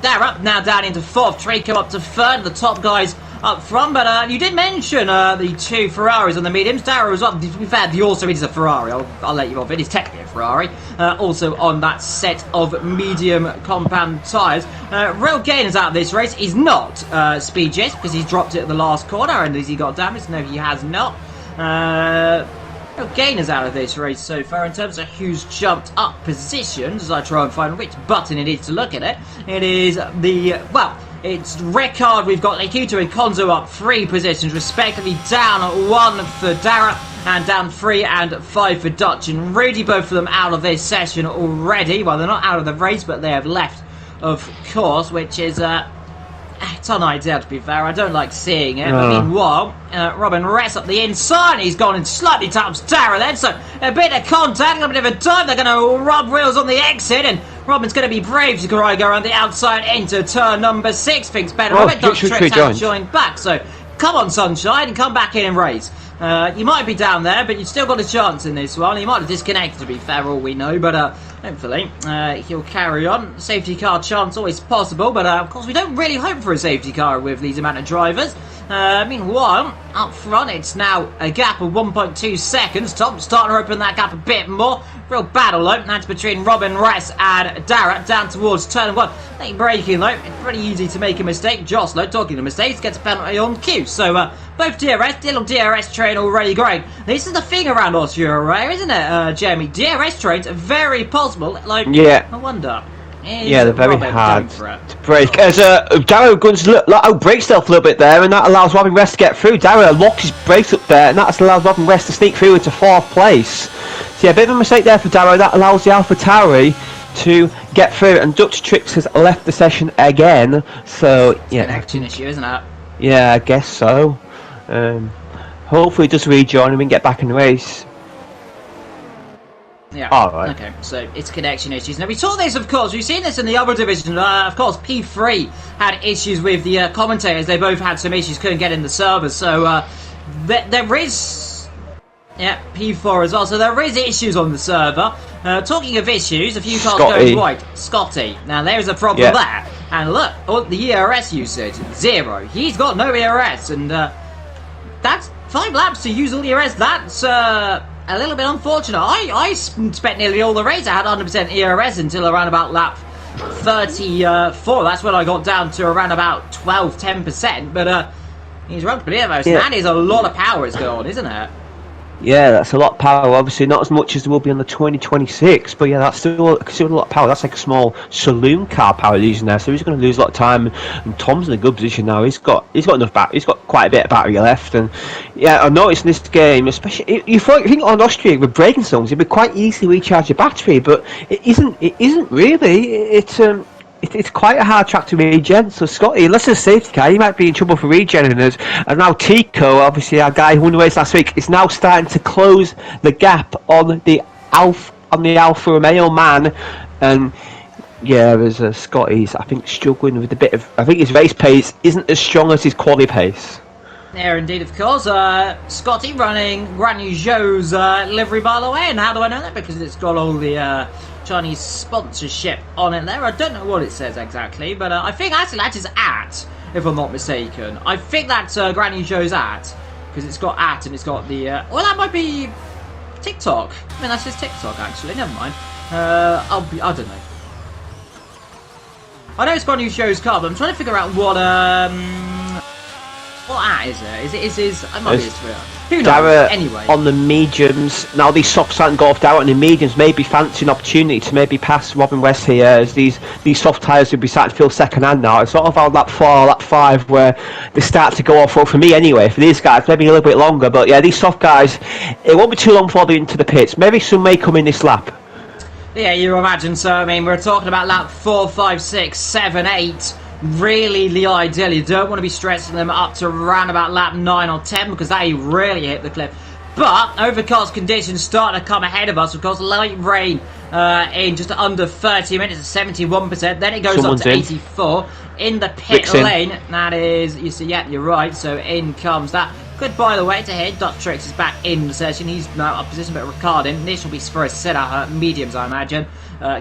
they're up now down into 4th. Trico up to 3rd. The top guys up front. But you did mention the 2 Ferraris on the mediums. Dara was up. To be fair, the also is a Ferrari. I'll let you off. It is technically a Ferrari. Also on that set of medium compound tyres. Real gainers out of this race is not Speed Jess, because he's dropped it at the last corner. And has he got damaged? No, he has not. Real gainers out of this race so far in terms of who's jumped up positions. As I try and find which button it is to look at it. It is it's Rickard. We've got Nikita and Konzo up 3 positions respectively. Down 1 for Dara and down 3 and 5 for Dutch and Rudy. Both of them out of this session already. Well, they're not out of the race, but they have left, of course, which is it's unideal, to be fair. I don't like seeing it. But meanwhile, Robin Ress up the inside. He's gone and slightly taps Dara then. So a bit of contact, a little bit of a dive. They're going to rub wheels on the exit. And Robin's going to be brave to go around the outside into turn number 6. Thinks better of it. Dutch Tricks has joined back. So come on, Sunshine, and come back in and race. You might be down there, but you've still got a chance in this one. He might have disconnected, to be fair, all we know, but hopefully he'll carry on. Safety car chance always possible, but of course we don't really hope for a safety car with these amount of drivers. Meanwhile, up front, it's now a gap of 1.2 seconds. Tom's starting to open that gap a bit more. Real battle, though. That's between Robin Ress and Dara down towards turn 1. Late braking, though. It's pretty easy to make a mistake. Jostler, talking to mistakes, gets a penalty on cue. So, both DRS, little DRS train already great. This is the thing around Austria, right, isn't it, Jeremy? DRS trains are very possible. Like, yeah. I wonder. Yeah, they're very hard to break. As Dara guns out brake stealth a little bit there, and that allows Robin Rest to get through. Dara locks his brakes up there, and that allows Robin Rest to sneak through into 4th place. So yeah, a bit of a mistake there for Dara. That allows the Alpha Tauri to get through, and Dutch Tricks has left the session again. So yeah, connection issue, isn't it? Yeah, I guess so. Hopefully, he does rejoin and we can get back in the race. Yeah. Alright. Okay, so it's connection issues. Now, we saw this, of course. We've seen this in the other division. Of course, P3 had issues with the commentators. They both had some issues, couldn't get in the servers. So, there is... Yeah, P4 as well. So, there is issues on the server. Talking of issues, a few cars going white. Scotty. Now, there's a problem there. And look, the ERS usage, 0. He's got no ERS. And that's 5 laps to use all the ERS. That's... a little bit unfortunate. I spent nearly all the race. I had 100% ERS until around about lap 34. That's when I got down to around about 10%. But he's run pretty almost. Yeah. That is a lot of power is going on, isn't it? Yeah, that's a lot of power. Obviously, not as much as there will be on the 2026, but yeah, that's still a lot of power. That's like a small saloon car power using there, so he's going to lose a lot of time. And Tom's in a good position now. He's got enough battery. He's got quite a bit of battery left. And yeah, I noticed in this game, especially you think on Austria with braking zones, it'd be quite easy to recharge your battery, but it isn't. It isn't really. It's quite a hard track to regen, so Scotty, unless it's a safety car, he might be in trouble for regenning us. And now Tico, obviously our guy who won the race last week, is now starting to close the gap on the Alfa Romeo man. And yeah, there's Scotty's, I think, struggling with a bit of... I think his race pace isn't as strong as his quali pace. There indeed, of course. Scotty running Granny Joe's livery, by the way. And how do I know that? Because it's got all the Chinese sponsorship on it there. I don't know what it says exactly, but I think actually that is at, if I'm not mistaken. I think that's Granny Joe's at, because it's got at and it's got the... well, that might be TikTok. I mean, that's his TikTok, actually. Never mind. I don't know. I know it's got a new show's card, but I'm trying to figure out what at is it? Is his... I might be his Twitter. Who knows? Dara, anyway. on the mediums, now these softs haven't got off Dara on the mediums, maybe fancy an opportunity to maybe pass Robin West here, as these soft tyres will be starting to feel second hand now. It's sort of on lap 4, lap 5, where they start to go off, well, for me anyway, for these guys, maybe a little bit longer, but yeah, these soft guys, it won't be too long before they're into the pits. Maybe some may come in this lap. Yeah, you imagine so. I mean, we're talking about lap 4, 5, 6, 7, 8. Really the ideal. You don't want to be stressing them up to around about lap 9 or 10 because they really hit the cliff. But overcast conditions starting to come ahead of us. Of course, light rain in just under 30 minutes at 71%. Then it goes up to 84 in the pit lane. That is, you see, yeah, you're right. So in comes that. Good, by the way, to hear. Duttrix is back in the session. He's now up position, but Ricardin. This will be for a set of mediums, I imagine.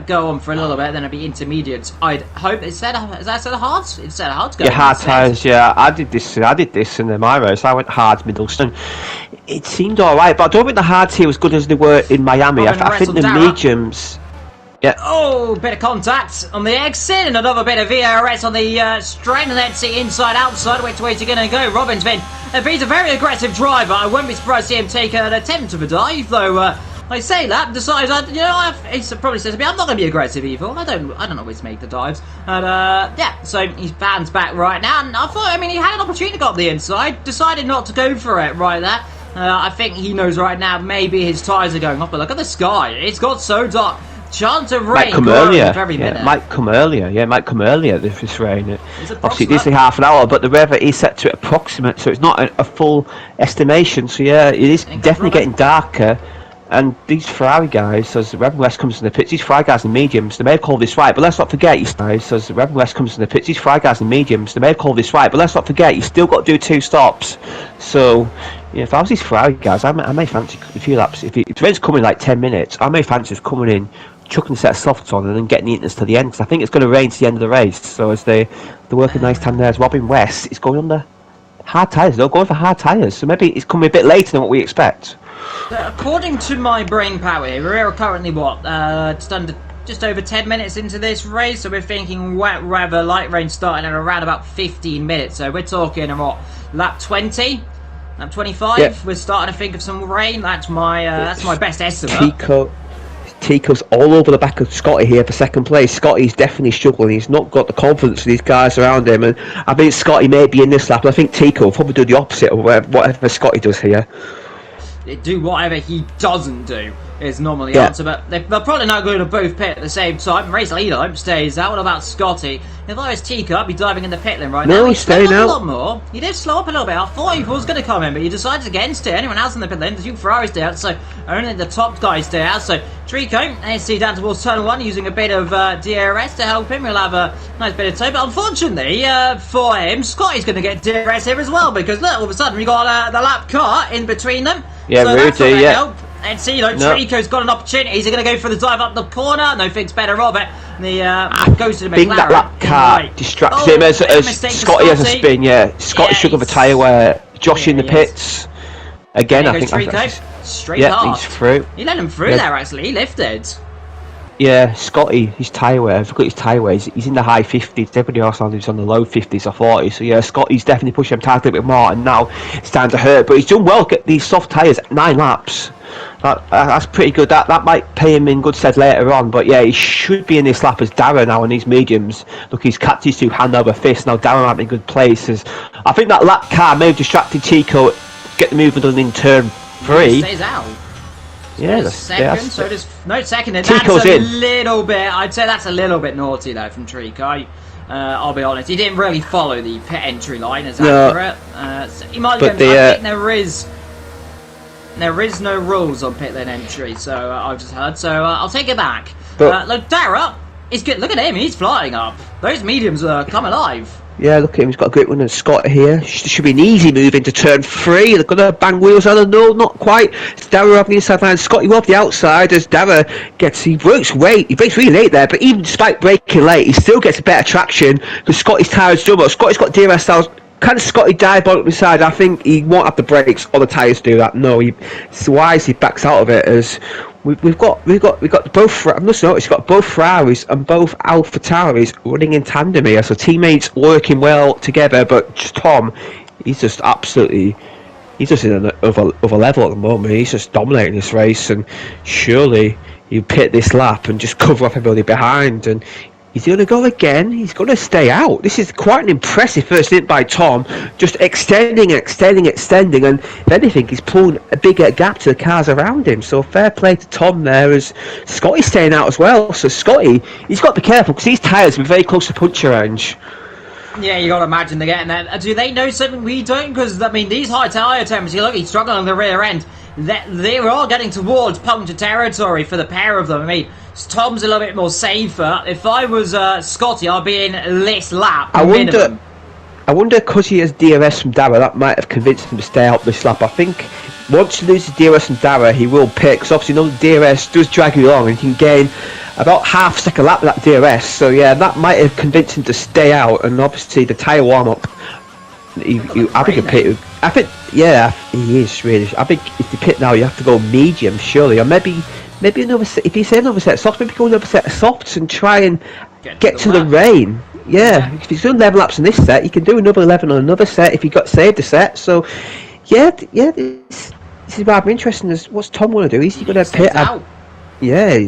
Go on for a little bit, then it'll be intermediates. I'd hope is that set of hards? It's set of hards. Yeah, hard tyres. Yeah, I did this in my race. I went hard Middleston. It seemed all right, but I don't think the hards here was good as they were in Miami. I think the mediums. Yeah. Oh, bit of contact on the exit, and another bit of VRS on the straight, and let's see inside outside. Which way is he going to go? Robin's been. If he's a very aggressive driver, I wouldn't be surprised to see him take an attempt of a dive, though. I say that, decides, he probably says to me, I'm not going to be aggressive, Evil. I don't always make the dives. And, yeah, so his van's back right now. And I thought, I mean, he had an opportunity to go up the inside, decided not to go for it right there. I think he knows right now maybe his tyres are going off, but look at the sky. It's got so dark. Chance of rain might come earlier. It might come earlier. Yeah, it might come earlier if it's rain. Obviously, it is half an hour, but the weather is set to approximate, so it's not a full estimation. So, yeah, it is definitely getting darker. And these Ferrari guys, as Reverend West comes in the pits, these Ferrari guys and mediums, they may have called this right, but let's not forget, you guys, as Reverend West comes in the pits, these Ferrari guys and mediums, they may have called this right, but let's not forget, you still got to do 2 stops. So, yeah, if I was these Ferrari guys, I may fancy a few laps. If the rain's coming in like 10 minutes, I may fancy just coming in, chucking a set of softs on, and then getting the neatness to the end, because I think it's going to rain to the end of the race. So, as they work a nice time there, as Robin West is going under hard tyres, they're going for hard tyres, so maybe it's coming a bit later than what we expect. According to my brain power here, we're currently what, just over 10 minutes into this race, so we're thinking wet weather, light rain starting at around about 15 minutes. So we're talking what, lap 20, lap 25. Yep. We're starting to think of some rain. That's my best estimate. Tico's all over the back of Scotty here for second place. Scotty's definitely struggling. He's not got the confidence of these guys around him, and I think Scotty may be in this lap. I think Tico will probably do the opposite of whatever Scotty does here. Do whatever he doesn't do is normally the answer, but they're probably not going to both pit at the same time. Race leader stays out. What about Scotty? If I was Tico, I'd be diving in the pit lane right now. No, he's staying out. A lot more. He did slow up a little bit. I thought he was going to come in, but he decided against it. Anyone else in the pit lane? The 2 Ferraris stay out, so only the top guys stay out. So Trico, AC down towards turn 1, using a bit of DRS to help him. He'll have a nice bit of tow, but unfortunately for him, Scotty's going to get DRS here as well, because look, all of a sudden we got the lap car in between them. Yeah, so Rudy, yeah. And see, Trico's got an opportunity. Is he going to go for the dive up the corner? No, thinks better of it. The goes to the McLaren. I think that lap car distracts him as Scotty has a spin, yeah. Scotty struggling for tyre wear. Josh in the pits. Again, I think that's straight past. He's through. He let him through there, actually. He lifted. Yeah, Scotty, his tyre wear, I've got his tyre wear, he's in the high 50s, everybody else is on the low 50s or 40s, so yeah, Scotty's definitely pushing him tight a little bit more, and now it's starting to hurt, but he's done well, get these soft tyres, 9 laps, that's pretty good, that might pay him in good stead later on, but yeah, he should be in this lap as Darren now on these mediums. Look, he's catched his 2 hand over fist, now Darren might be in good places. I think that lap car may have distracted Chico, get the movement done in turn 3. He stays out. Yeah, second. And that's a little bit. I'd say that's a little bit naughty though from Trico. I'll be honest. He didn't really follow the pit entry line as accurate. So he might. I think there is no rules on pit lane entry. So I've just heard. So I'll take it back. Look, Dara is good. Look at him. He's flying up. Those mediums come alive. Yeah, look at him, he's got a great one, and Scott here. Should be an easy move into turn 3. They're going to bang wheels on, no, not quite. It's Dara off the inside line, Scotty off the outside as Dara he breaks really late there, but even despite breaking late, he still gets a better traction because Scotty's tyres done. Scotty's got DRS styles. Can Scotty dive on the side? I think he won't have the brakes or the tyres do that. No, it's wise he backs out of it as we've got both. I must notice, he's got both Ferraris and both AlphaTauris running in tandem here. So teammates working well together, but Tom, he's just in another level at the moment. He's just dominating this race, and surely you pit this lap and just cover up everybody behind. And he's going to go again. He's going to stay out. This is quite an impressive first stint by Tom, just extending, and if anything, he's pulling a bigger gap to the cars around him. So fair play to Tom there, as Scotty's staying out as well. So Scotty, he's got to be careful because these tyres are very close to puncture range. Yeah, you got to imagine they're getting that. Do they know something we don't? Because, I mean, these high tyre temperatures, look, he's struggling on the rear end. They're all getting towards puncture territory for the pair of them. I mean, Tom's a little bit more safer. If I was Scotty, I'd be in this lap minimum. I wonder because he has DRS from Dara, that might have convinced him to stay out this lap. I think once he loses DRS from Dara, he will pit, because obviously the DRS does drag you along and you can gain about half a second lap with that DRS. So yeah, that might have convinced him to stay out, and obviously the tyre warm-up, he is really. I think if you pit now, you have to go medium, surely, or maybe another. If you say another set of softs, maybe go another set of softs and try and get to the rain. Yeah, if he's done 11 laps on this set, you can do another 11 on another set if you got saved a set. So, this is rather interesting. What's Tom want to do? Is he going to pit out? Yeah,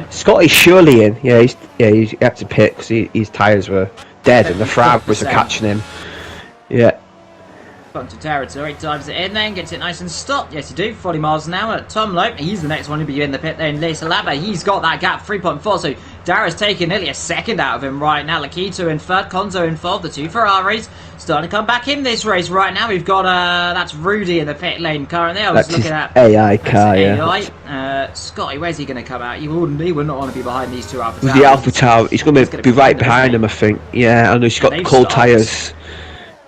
Scotty's surely in. He had to pit because his tyres were dead and the Ferraris were catching him. Yeah. Puncture territory, dives it in then, gets it nice and stopped. Yes, you do. 40 miles an hour. Tom Lope, he's the next one to be in the pit then. Lisa Laba, he's got that gap, 3.4. So Dara's taking nearly a second out of him right now. Lakito in third, Konzo in fourth. The two Ferraris starting to come back in this race right now. We've got that's Rudy in the pit lane currently. I was looking at AI car. AI. Scotty, where's he going to come out? He would not want to be behind these two AlphaTauris. With the AlphaTauri, he's going to be right behind him, I think. Yeah, I know he's got cold tyres.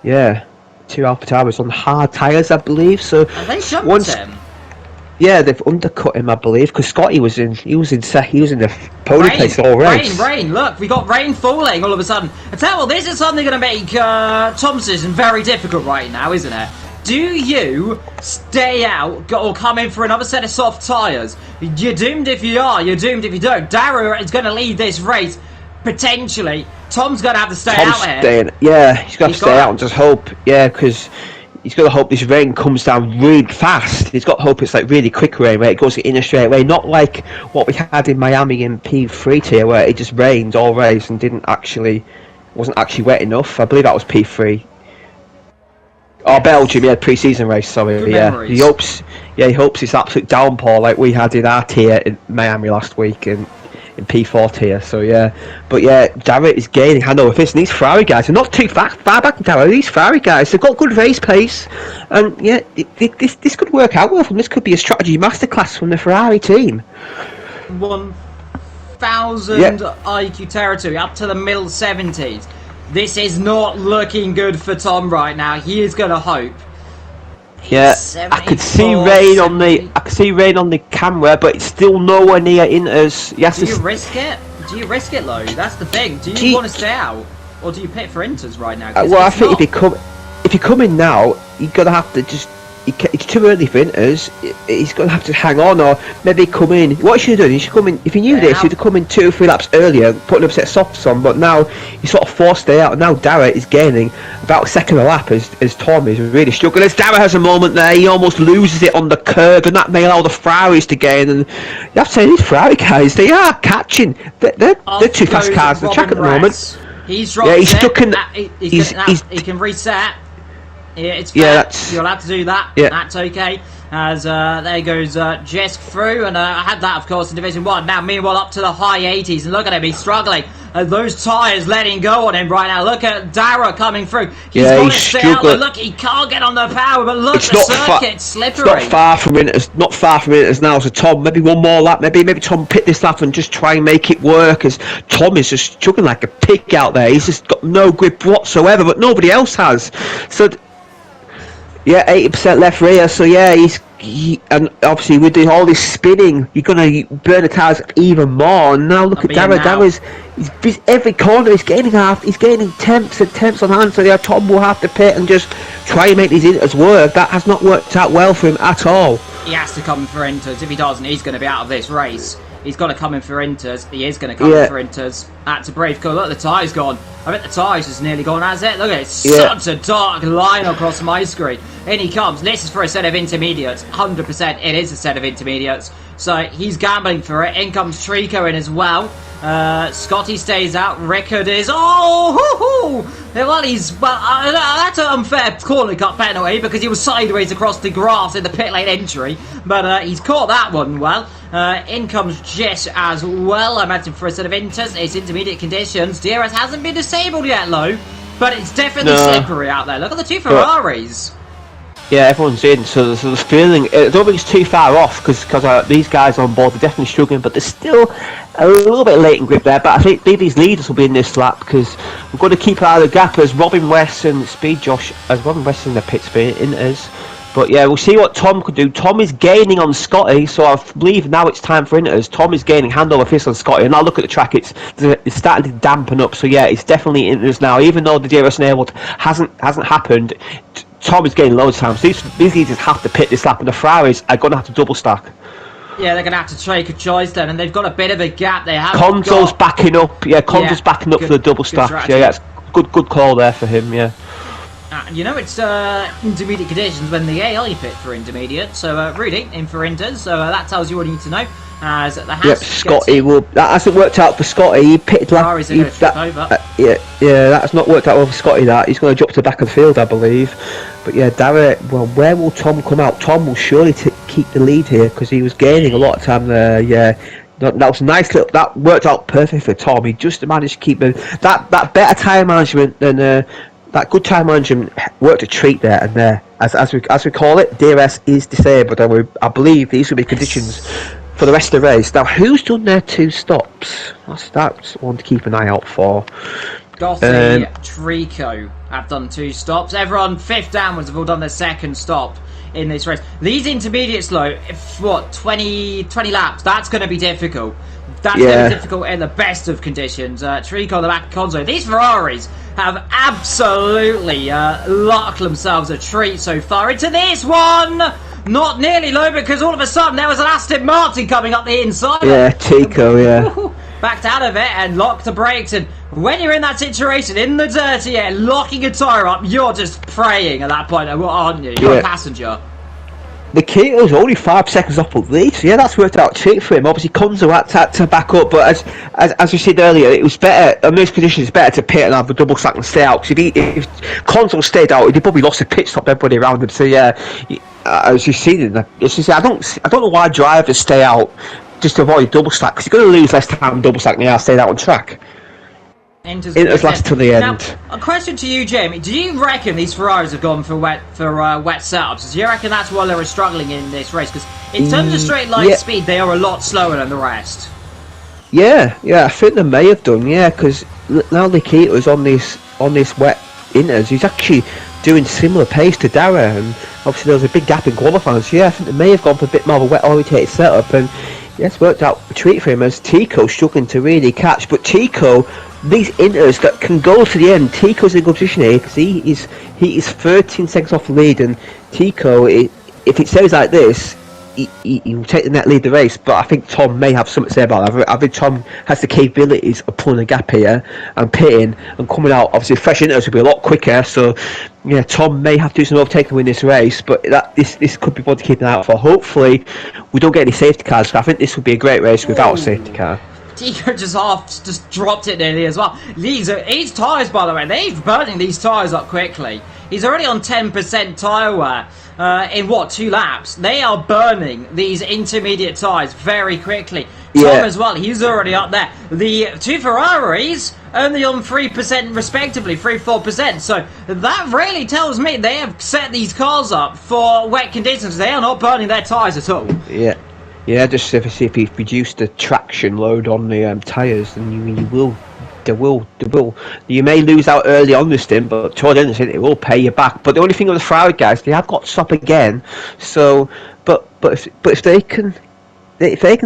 Yeah. Two AlphaTauris on hard tyres, I believe. So they jumped him. Yeah, they've undercut him, I believe, because Scotty was in the podium place all race. Rain! Look, we got rain falling all of a sudden. I tell you what, this is something going to make Tom's decision very difficult right now, isn't it? Do you stay out or come in for another set of soft tyres? You're doomed if you are. You're doomed if you don't. Dara is going to lead this race potentially. Tom's going to have to stay out here. Yeah, he's got to stay out and just hope. Yeah, because he's got to hope this rain comes down really fast. He's got to hope it's like really quick rain where it goes in a straight way, not like what we had in Miami in P3 tier where it just rained all race and wasn't actually wet enough. I believe that was P3. Oh, Belgium, yeah, pre-season race. Sorry, he hopes it's absolute downpour like we had in our tier in Miami last week in P4 tier. So yeah, but yeah, Dara is gaining hand over fist, and these Ferrari guys are not too far back in Dara. These Ferrari guys, they've got good race pace, and yeah, this could work out well for them. This could be a strategy masterclass from the Ferrari team. 1,000 IQ territory up to the middle 70s. This is not looking good for Tom right now. He is going to hope. Yeah, I could see rain on the camera, but it's still nowhere near Inters. Do you risk it? Do you risk it, though? That's the thing. Do you want to stay out, or do you pit for Inters right now? Well, I think if you come in now, you're gonna have to just. It's too early for Inters. He's going to have to hang on, or maybe come in. What you should have done, you should come in. If you knew this, you'd have come in 2 or 3 laps earlier, put another set of softs on. But now he's sort of forced to stay out. And now Dara is gaining about a second a lap as Tom is really struggling. As Dara has a moment there, he almost loses it on the curb, and that may allow the Ferraris to gain. And you have to say, these Ferrari guys, they are catching. They're two fast cars on the track at the moment. He's dropped he's stuck in. He can reset. It's fair. You're allowed to do that. That's okay. As there goes Jess through, and I had that, of course, in Division 1. Now, meanwhile, up to the high 80s, and look at him, he's struggling. Those tyres letting go on him right now. Look at Dara coming through. He's got to stay out there. Look, he can't get on the power, but look, the circuit's slippery. It's not far from it now. So Tom, maybe one more lap. Maybe Tom pit this lap and just try and make it work. As Tom is just struggling like a pig out there. He's just got no grip whatsoever, but nobody else has. So. Yeah, 80% left rear, so yeah, and obviously with all this spinning, you're going to burn the tyres even more. And now look at Dara, he's every corner, he's gaining temps and temps on hand, so yeah, Tom will have to pit and just try and make these inters work. That has not worked out well for him at all. He has to come in for inters. If he doesn't, he's going to be out of this race. He's got to come in for inters. He is going to come in for inters. That's a brave call. Look, the tyre's gone. I bet the tyre's just nearly gone, has it? Look at it. Such a dark line across my screen. In he comes. This is for a set of intermediates. 100% it is a set of intermediates. So he's gambling for it. In comes Trico in as well. Scotty stays out. Rickard is... Oh! Hoo-hoo! Well, that's an unfair corner cut penalty because he was sideways across the grass in the pit lane entry. But he's caught that one well. In comes Jess as well. I imagine for a set of inters. It's intermediate conditions. DRS hasn't been disabled yet, Lo. But it's definitely slippery out there. Look at the two Ferraris. Yeah, everyone's in, so there's a feeling. I don't think it's too far off because these guys on board are definitely struggling, but there's still a little bit of latent grip there. But I think these leaders will be in this lap because we're going to keep out of the gap as Robin West and Speed Josh, as Robin West in the pit speed inters. But yeah, we'll see what Tom could do. Tom is gaining on Scotty, so I believe now it's time for inters. Tom is gaining hand over fist on Scotty, and now look at the track; it's starting to dampen up. So yeah, it's definitely inters now, even though the DRS enabled hasn't happened. Tom is getting loads of time. So these leaders have to pit this lap, and the Ferraris are going to have to double stack. Yeah, they're going to have to take a choice then, and they've got a bit of a gap. They have. Conzo's backing up. Yeah, Conzo's backing up for the double stack. Yeah, it's good call there for him. Yeah. You know, it's intermediate conditions when the AI pit for intermediate. So Rudy in for inters. So that tells you what you need to know. As the Scotty will. That hasn't worked out for Scotty. He pitted last. Yeah, that's not worked out well for Scotty. That he's going to drop to the back of the field, I believe. But yeah, Dara. Well, where will Tom come out? Tom will surely keep the lead here because he was gaining a lot of time there. Yeah. That was a nice little. That worked out perfect for Tom. He just managed to keep that better tyre management than. That good time management worked a treat there, and as we call it, DRS is disabled, and I believe these will be conditions for the rest of the race. Now, who's done their 2 stops? That's one to keep an eye out for. Gotti, Trico have done 2 stops. Everyone 5th downwards have all done their 2nd stop in this race. These intermediates, low, 20 laps. That's going to be difficult. That's going to be difficult in the best of conditions. Trico on the back of Conzo. These Ferraris have absolutely locked themselves a treat so far into this one. Not nearly low because all of a sudden there was an Aston Martin coming up the inside. Yeah, Tico, yeah. Backed out of it and locked the brakes. And when you're in that situation, in the dirty air, locking a tyre up, you're just praying at that point, aren't you? You're a passenger. The Keto's only 5 seconds off of lead, so yeah, that's worked out cheap for him. Obviously, Conzo had to back up, but as we said earlier, it was better, in those conditions, it's better to pit and have a double stack and stay out, because if Conzo stayed out, he'd probably lost a pit stop everybody around him, so yeah, as you've seen, I don't know why drivers stay out just to avoid double stack, because you're going to lose less time double stack than you are staying out on track. It last to the end. Now, a question to you, Jamie. Do you reckon these Ferraris have gone for wet setups? Do you reckon that's why they were struggling in this race? Because in terms of straight line speed, they are a lot slower than the rest. Yeah, I think they may have done. Yeah, because now Nikita's on this wet inters, he's actually doing similar pace to Dara, and obviously there was a big gap in qualifying. So yeah, I think they may have gone for a bit more of a wet orientated setup, and yeah, it's worked out a treat for him as Tico struggling to really catch. But Tico, these inters that can go to the end, Tico's in a good position here because he is 13 seconds off the lead, and Tico, if it stays like this, he will take the net lead the race. But I think Tom may have something to say about that. I think Tom has the capabilities of pulling a gap here and pitting and coming out. Obviously, fresh inters will be a lot quicker. So yeah, Tom may have to do some overtaking to win this race. But this could be one to keep an eye out for. Hopefully, we don't get any safety cars. I think this would be a great race without a safety car. Tico just dropped it nearly as well. These tyres, by the way, they're burning these tyres up quickly. He's already on 10% tyre wear. In what, 2 laps? They are burning these intermediate tyres very quickly. Tom as well, he's already up there. The 2 Ferraris only on 3% respectively, 3-4%. So that really tells me they have set these cars up for wet conditions. They are not burning their tyres at all. Yeah, just if you've reduced the traction load on the tyres, then you will. You may lose out early on this stint, but toward the end of the stint, it will pay you back. But the only thing with the Ferrari guys, they have got to stop again. So, but if they can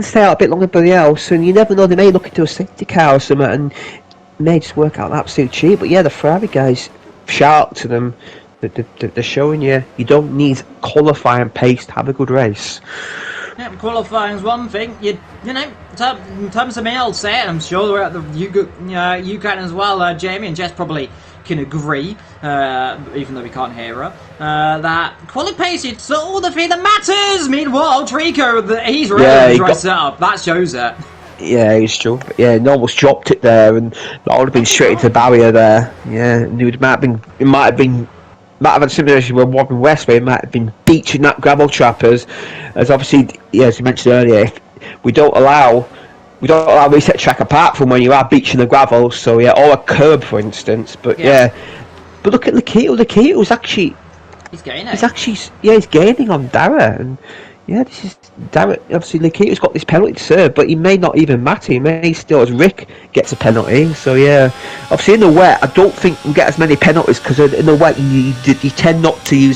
stay out a bit longer than everybody else, and you never know, they may look into a safety car or something, and it may just work out absolute cheap. But yeah, the Ferrari guys, shout out to them. They're showing you don't need qualifying pace to have a good race. Yeah, qualifying's one thing. You know, in terms of me, I'll say it. I'm sure we're at you can as well. Jamie and Jess probably can agree, even though we can't hear her. That quality pace, it's all the thing that matters. Meanwhile, Trico, he's really dressed it up. That shows it. Yeah, he's true. Yeah, he almost dropped it there, and that would have been straight into the barrier there. Yeah, and it might have had a similar with Robin West, where he might have been beaching that gravel trap as obviously, as you mentioned earlier, we don't allow reset track apart from when you are beaching the gravel, so yeah, or a curb for instance. But but look at Lakito. Lakito's actually he's gaining. He's gaining on Dara, and this is Dara. Obviously, Lakito's got this penalty to serve, but he may not even matter. He may still, as Rick gets a penalty. So obviously in the wet, I don't think we get as many penalties because in the wet you tend not to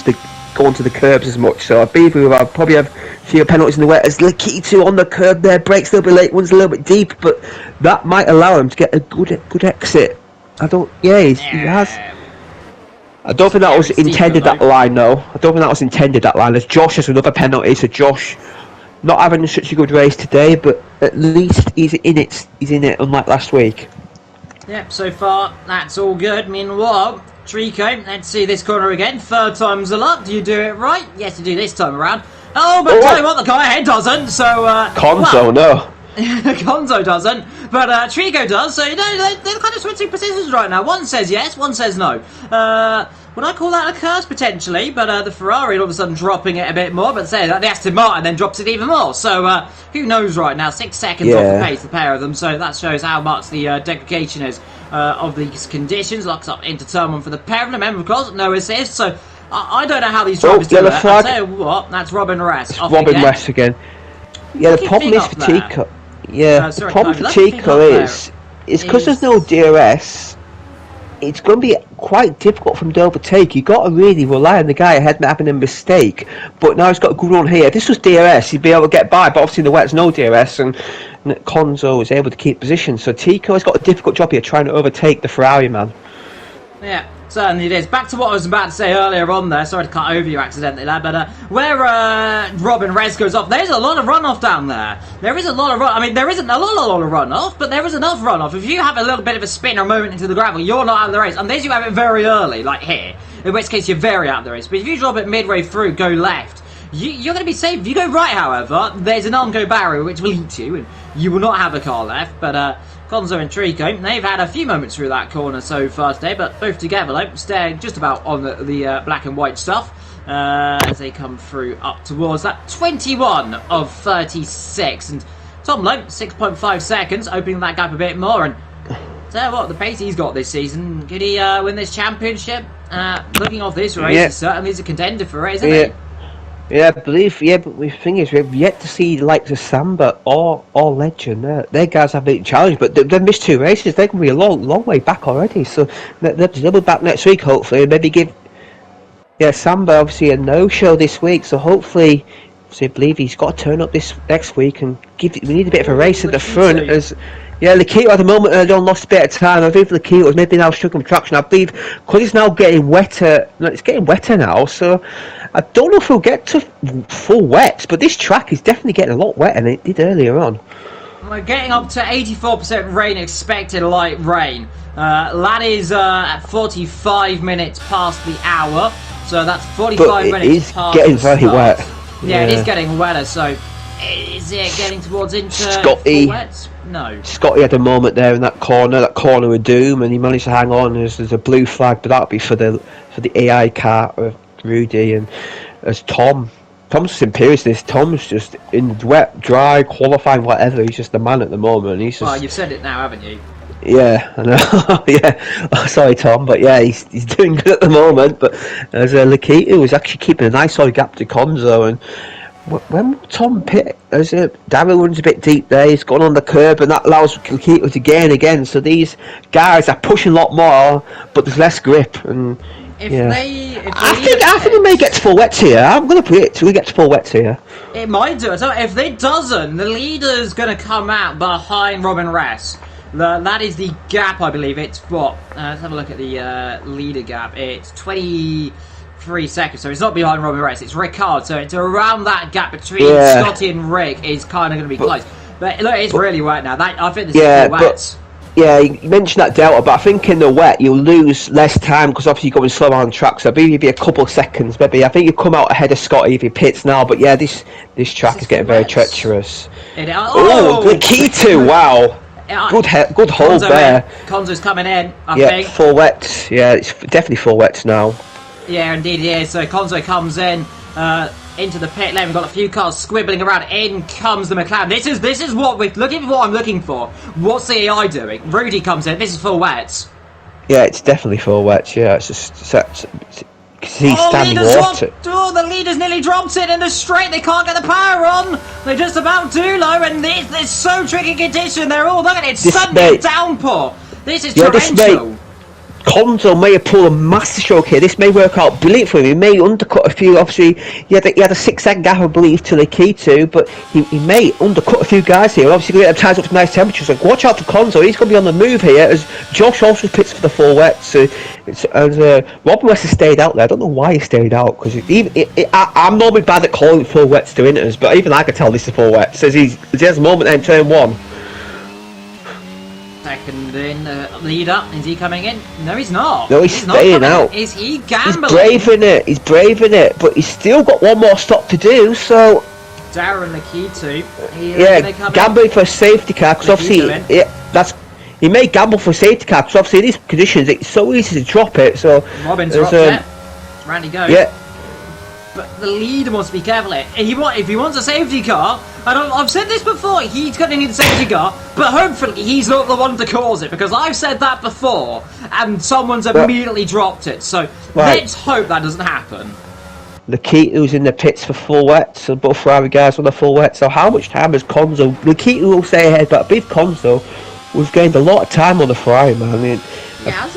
go onto the curbs as much. So I believe I'll probably have fewer penalties in the wet. As Lakito on the curb there, breaks a little bit late, one's a little bit deep, but that might allow him to get a good exit. He has. I don't think that was intended, that line, though. I don't think that was intended, that line. As Josh has another penalty, so Josh not having such a good race today, but at least he's in it, unlike last week. Yep, so far, that's all good. Meanwhile, Trico, let's see this corner again. 3rd time's the luck. Do you do it right? Yes, you do this time around. Oh, but tell you what, the guy ahead doesn't, so... Conzo, no. Gonzo doesn't, but Trico does, so they're kind of switching positions right now. One says yes, one says no. Would I call that a curse? Potentially, but the Ferrari all of a sudden dropping it a bit more, but say that the Aston Martin then drops it even more, so who knows right now. 6 seconds off the pace, the pair of them, so that shows how much the degradation is of these conditions. Locks up into turn 1 for the pair of them, remember, of course, no assist, so I don't know how these drivers do that. I'll tell you what, that's Robin West. Robin West again. Yeah, the problem is for Tico. The problem for Tico is because there's no DRS. It's going to be quite difficult for him to overtake. You've got to really rely on the guy ahead having a mistake. But now he's got a good run here. If this was DRS, he'd be able to get by. But obviously in the wet, there's no DRS, and Conzo is able to keep position. So Tico has got a difficult job here trying to overtake the Ferrari man. Yeah, certainly it is. Back to what I was about to say earlier on there. Sorry to cut over you accidentally there, but where Robin Rez goes off, there's a lot of runoff down there. There is a lot of there isn't a lot of runoff, but there is enough runoff. If you have a little bit of a spin or moment into the gravel, you're not out of the race. Unless you have it very early, like here, in which case you're very out of the race. But if you drop it midway through, go left, you're going to be safe. If you go right, however, there's an Armco barrier which will eat you, and you will not have a car left. But Conzo and Trico, they've had a few moments through that corner so far today, but both together, staying just about on the black and white stuff as they come through up towards that 21 of 36. And Tom Lowe, 6.5 seconds, opening that gap a bit more. And tell you what, the pace he's got this season, could he win this championship? Looking off this race, he certainly is a contender for it, isn't he? Yeah, I believe. Yeah, but the thing is, we've yet to see the likes of Samba or Legend. Their guys have been challenged, but they've missed 2 races. They can be a long way back already. So they'll be back next week, hopefully. Maybe give Samba obviously a no-show this week. So hopefully, I believe he's got to turn up this next week and we need a bit of a race at the front. Lakito at the moment early on lost a bit of time. I believe Lakito is maybe now struggling with traction. I believe because it's now getting wetter. It's getting wetter now, so I don't know if we'll get to full wet. But this track is definitely getting a lot wetter than it did earlier on. We're getting up to 84% rain expected, light rain. That is at 45 minutes past the hour, so that's 45 minutes past the start. It is getting very wet. Yeah, it is getting wetter, so is it getting towards into Scotty, wet? No. Scotty had a moment there in that corner of doom, and he managed to hang on. There's a blue flag, but that'll be for the AI car of Rudy, and as Tom's imperious. Tom's just in wet, dry, qualifying, whatever. He's just the man at the moment. He's just. Well, you've said it now, haven't you? Yeah, I know. Yeah, oh, sorry, Tom, but yeah, he's doing good at the moment. But as Lakita was actually keeping a nice solid gap to Konzo, and when Tom pit, as Darryl runs a bit deep there, he's gone on the curb, and that allows Lakita to gain again. So these guys are pushing a lot more, but there's less grip. And I think we may get to full wets here. I'm going to predict we get to full wets here. It might do. So if it doesn't, the leader's going to come out behind Robin Ress. That is the gap, I believe. It's what? Let's have a look at the leader gap. It's 23 seconds, so it's not behind Robin Ress. It's Ricard, so it's around that gap between Scotty and Rick is kind of going to be close. But look, it's really wet now. I think this is full wet. Yeah, you mentioned that delta, but I think in the wet you'll lose less time because obviously you're going slower on track. So maybe a couple of seconds. Maybe I think you come out ahead of Scotty if he pits now. But yeah, this track is getting very treacherous. The key to wow. Good hold there. Konzo's coming in, I think. Yeah, full wets. Yeah, it's definitely full wets now. Yeah, indeed, yeah. So Konzo comes in into the pit lane. We've got a few cars squibbling around. In comes the McLaren. This is what we're looking for. What I'm looking for. What's the AI doing? Rudy comes in. This is full wets. Yeah, it's definitely full wets. Yeah, it's just. He's standing water. The leaders nearly dropped it in the straight. They can't get the power on. They just about do, though, and this is so tricky condition. They're all looking at it. Sunday downpour. This is torrential. Konzo may have pulled a master stroke here. This may work out brilliant for him. He may undercut a few. Obviously, he had a 6-second gap, I believe, to Lakita, but he may undercut a few guys here. Obviously, going to get ties up to nice temperatures. Like, watch out for Konzo. He's going to be on the move here as Josh also pits for the full wet. So Robin West has stayed out there. I don't know why he stayed out because I'm normally bad at calling full wets to inters, but even I can tell this is full wet. Says he has a moment in turn one. Second in, leader. Is he coming in? No, he's not. No, he's staying out. Is he gambling? He's braving it, but he's still got one more stop to do, so... Darren Lakita. Gambling for a safety car, because obviously... He may gamble for a safety car, because obviously in these conditions, it's so easy to drop it, so... Robin's dropped it. Randy goes. Yeah. But the leader wants to be careful here. If he wants a safety car, I've said this before, he's going to need a safety car, but hopefully he's not the one to cause it, because I've said that before, and someone's immediately dropped it, so let's hope that doesn't happen. Lakita's in the pits for full wet, so both Ferrari guys on the full wet, so how much time has Konzo... Lakita will stay ahead, but I believe Konzo, we've gained a lot of time on the Ferrari, man.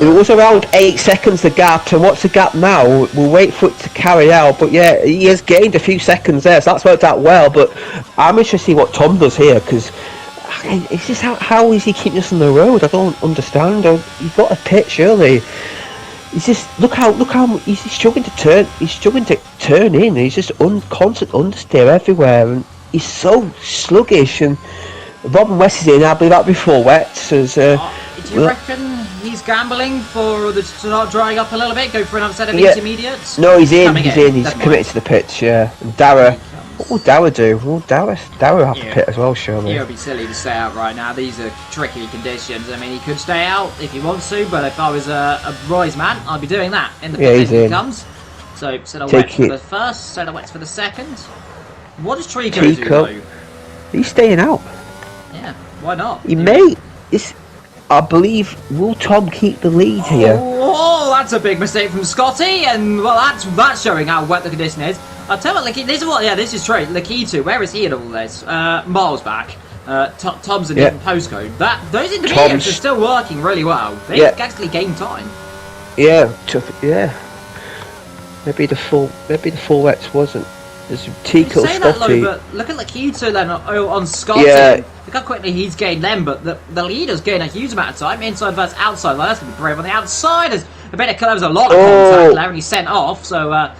It was around 8 seconds the gap, and what's the gap now? We'll wait for it to carry out, but yeah, he has gained a few seconds there, so that's worked out well, but I'm interested to see what Tom does here, because it's just how is he keeping us on the road? I don't understand. You've got a pit, surely. He's just, look how he's struggling to turn in, he's just constant understeer everywhere, and he's so sluggish, and Robin West is in, I believe that'll be full wets. Do you reckon he's gambling for to start drying up a little bit, go for another set of intermediates? No, he's in, he's committed to the pitch, yeah. And Dara, what will Dara do? Will Dara have to pit as well, surely? It would be silly to stay out right now, these are tricky conditions. I mean, he could stay out if he wants to, but if I was a Roy's man, I'd be doing that in the pit when he comes. So, set of wets for the first, set of wets for the second. What does Trico do, though? He's staying out. Yeah, why not? He may... I believe, will Tom keep the lead here? Oh, that's a big mistake from Scotty, and well, that's showing how wet the condition is. I'll tell you what, this is true. Lakita, where is he in all this? Miles back. Tom's in different postcode. Those intermediates are still working really well. They actually gain time. Yeah, maybe the full wets wasn't. There's Tico Scotty. But look at Lakita then on Scotty. Yeah. Look how quickly he's gained them, but the leader's gained a huge amount of time. Inside versus outside. Well, that's going to be brave on the outside. There's a lot of contact there, and he's sent off, so a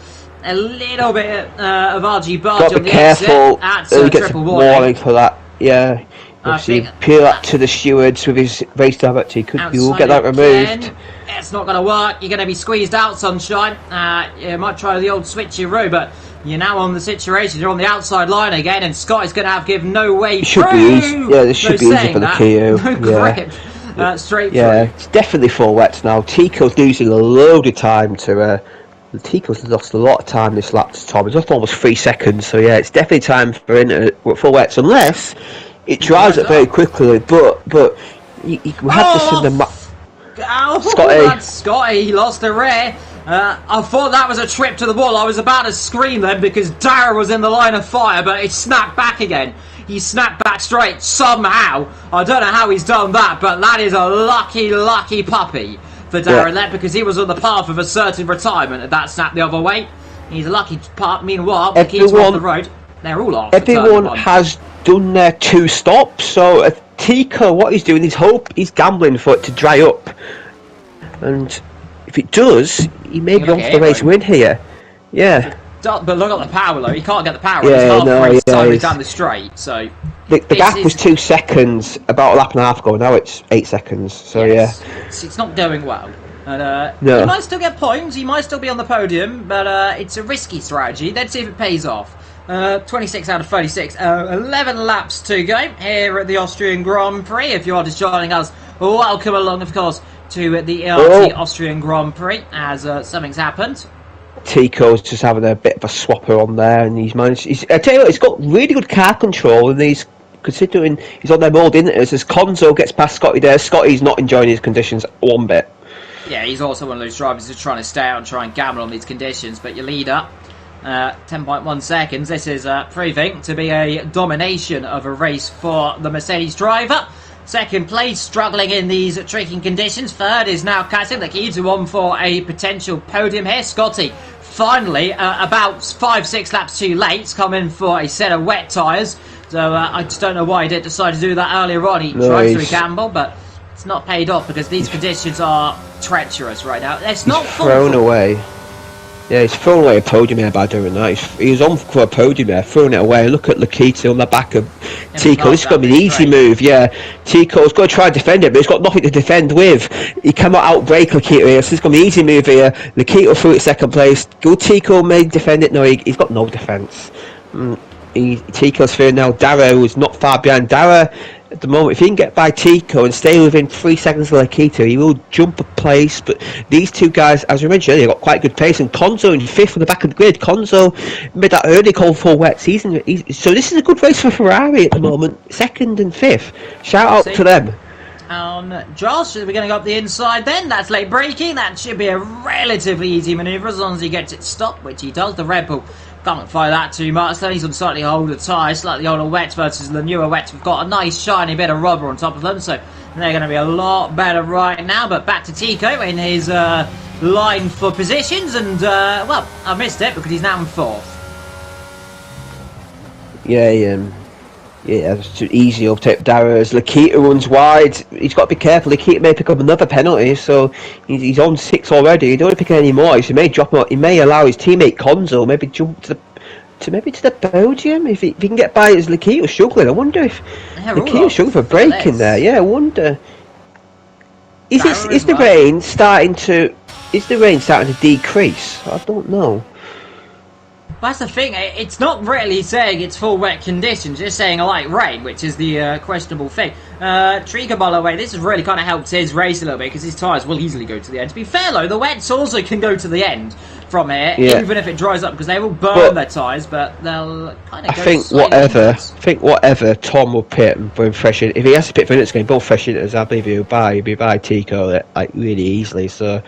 little bit of RG barge on the exit. That's a triple warning for that. Yeah. Obviously, appeal that to the stewards with his race director. You will get that removed. Again. It's not going to work. You're going to be squeezed out, Sunshine. You might try the old switcheroo, but you're now on the situation. You're on the outside line again, and Scott is going to have given no way It should through. be easy. Yeah, this should be easy for the Kia. No grip. Straight yeah, through. it's definitely full wets now. Tico's losing a load of time to. Tico's lost a lot of time this lap to Tom. It's lost almost 3 seconds. So yeah, it's definitely time for him to full wets, unless it dries up very quickly. But we had this in the map. Scotty, he lost the rear. I thought that was a trip to the wall. I was about to scream then because Dara was in the line of fire, but it snapped back again. He snapped back straight somehow. I don't know how he's done that, but that is a lucky puppy for Darren because he was on the path of a certain retirement and that snapped the other way. He's a lucky pup. Meanwhile, the kids off the road. They're all off. Everyone has done their 2 stops, so Tico, what he's doing, he's gambling for it to dry up. And if it does, he may be off the race win here. Yeah. But look at the power though. He can't get the power. He's half down the straight. So the gap was 2 seconds about a lap and a half ago. Now it's 8 seconds. So it's not going well. And he might still get points. He might still be on the podium, but it's a risky strategy. Let's see if it pays off. 26 out of 36. 11 laps to go here at the Austrian Grand Prix. If you are just joining us, welcome along, of course, to the ERT Austrian Grand Prix as something's happened. Tico's just having a bit of a swapper on there, and he's managed. I tell you what, he's got really good car control, and considering he's on them old inners, as Conzo gets past Scotty there, Scotty's not enjoying his conditions one bit. Yeah, he's also one of those drivers who's trying to stay out and try and gamble on these conditions, but your leader, 10.1 seconds, this is proving to be a domination of a race for the Mercedes driver. Second place, struggling in these tricky conditions. Third is now Cassim, the key to on for a potential podium here. Scotty, finally, about 5-6 laps too late, coming for a set of wet tyres. So I just don't know why he didn't decide to do that earlier on. He tried to gamble, but it's not paid off because these conditions are treacherous right now. It's not thrown away. Yeah, he's thrown away a podium here by doing that. He was on for a podium there, throwing it away. Look at Lakita on the back of Tico. This is going to be an easy move, yeah. Tico's going to try and defend it, but he's got nothing to defend with. He cannot outbrake Lakita here, so this is going to be an easy move here. Lakita through at second place. Good Tico may defend it. No, he's got no defence. Tico's fearing now. Dara, who's not far behind. Dara, at the moment, if he can get by Tico and stay within 3 seconds of Lakita, he will jump a place. But these two guys, as we mentioned earlier, got quite good pace. And Conzo in 5th on the back of the grid. Conzo made that early call for wet season. So this is a good race for Ferrari at the moment. 2nd and 5th. Shout out to them. Josh, we're going to go up the inside then. That's late braking. That should be a relatively easy manoeuvre as long as he gets it stopped, which he does. The Red Bull can't fire that too much. Then he's on slightly older tyres, slightly older wets versus the newer wets. We've got a nice shiny bit of rubber on top of them, so they're going to be a lot better right now. But back to Tico in his line for positions, and well, I missed it because he's now in 4th. Yeah, it's easy uptake. Dara's Lakita runs wide. He's got to be careful. Lakita may pick up another penalty, so he's on 6 already. He don't want to pick any more. He may drop him out. He may allow his teammate Conzo maybe jump to the podium if he can get by. As Lakita struggling, I wonder if Lakita's struggling for braking there. Yeah, I wonder. Is the rain starting to decrease? I don't know. That's the thing, it's not really saying it's full wet conditions, just saying a light rain, which is the questionable thing. Triga, by the way, this has really kind of helped his race a little bit, because his tyres will easily go to the end. To be fair, though, the wets also can go to the end from here, even if it dries up, because they will burn their tyres, but they'll kind of go I think whatever Tom will pit and bring fresh in. If he has to pit for it's going to be both fresh hitters, I believe he'll be by Tico like really easily, so...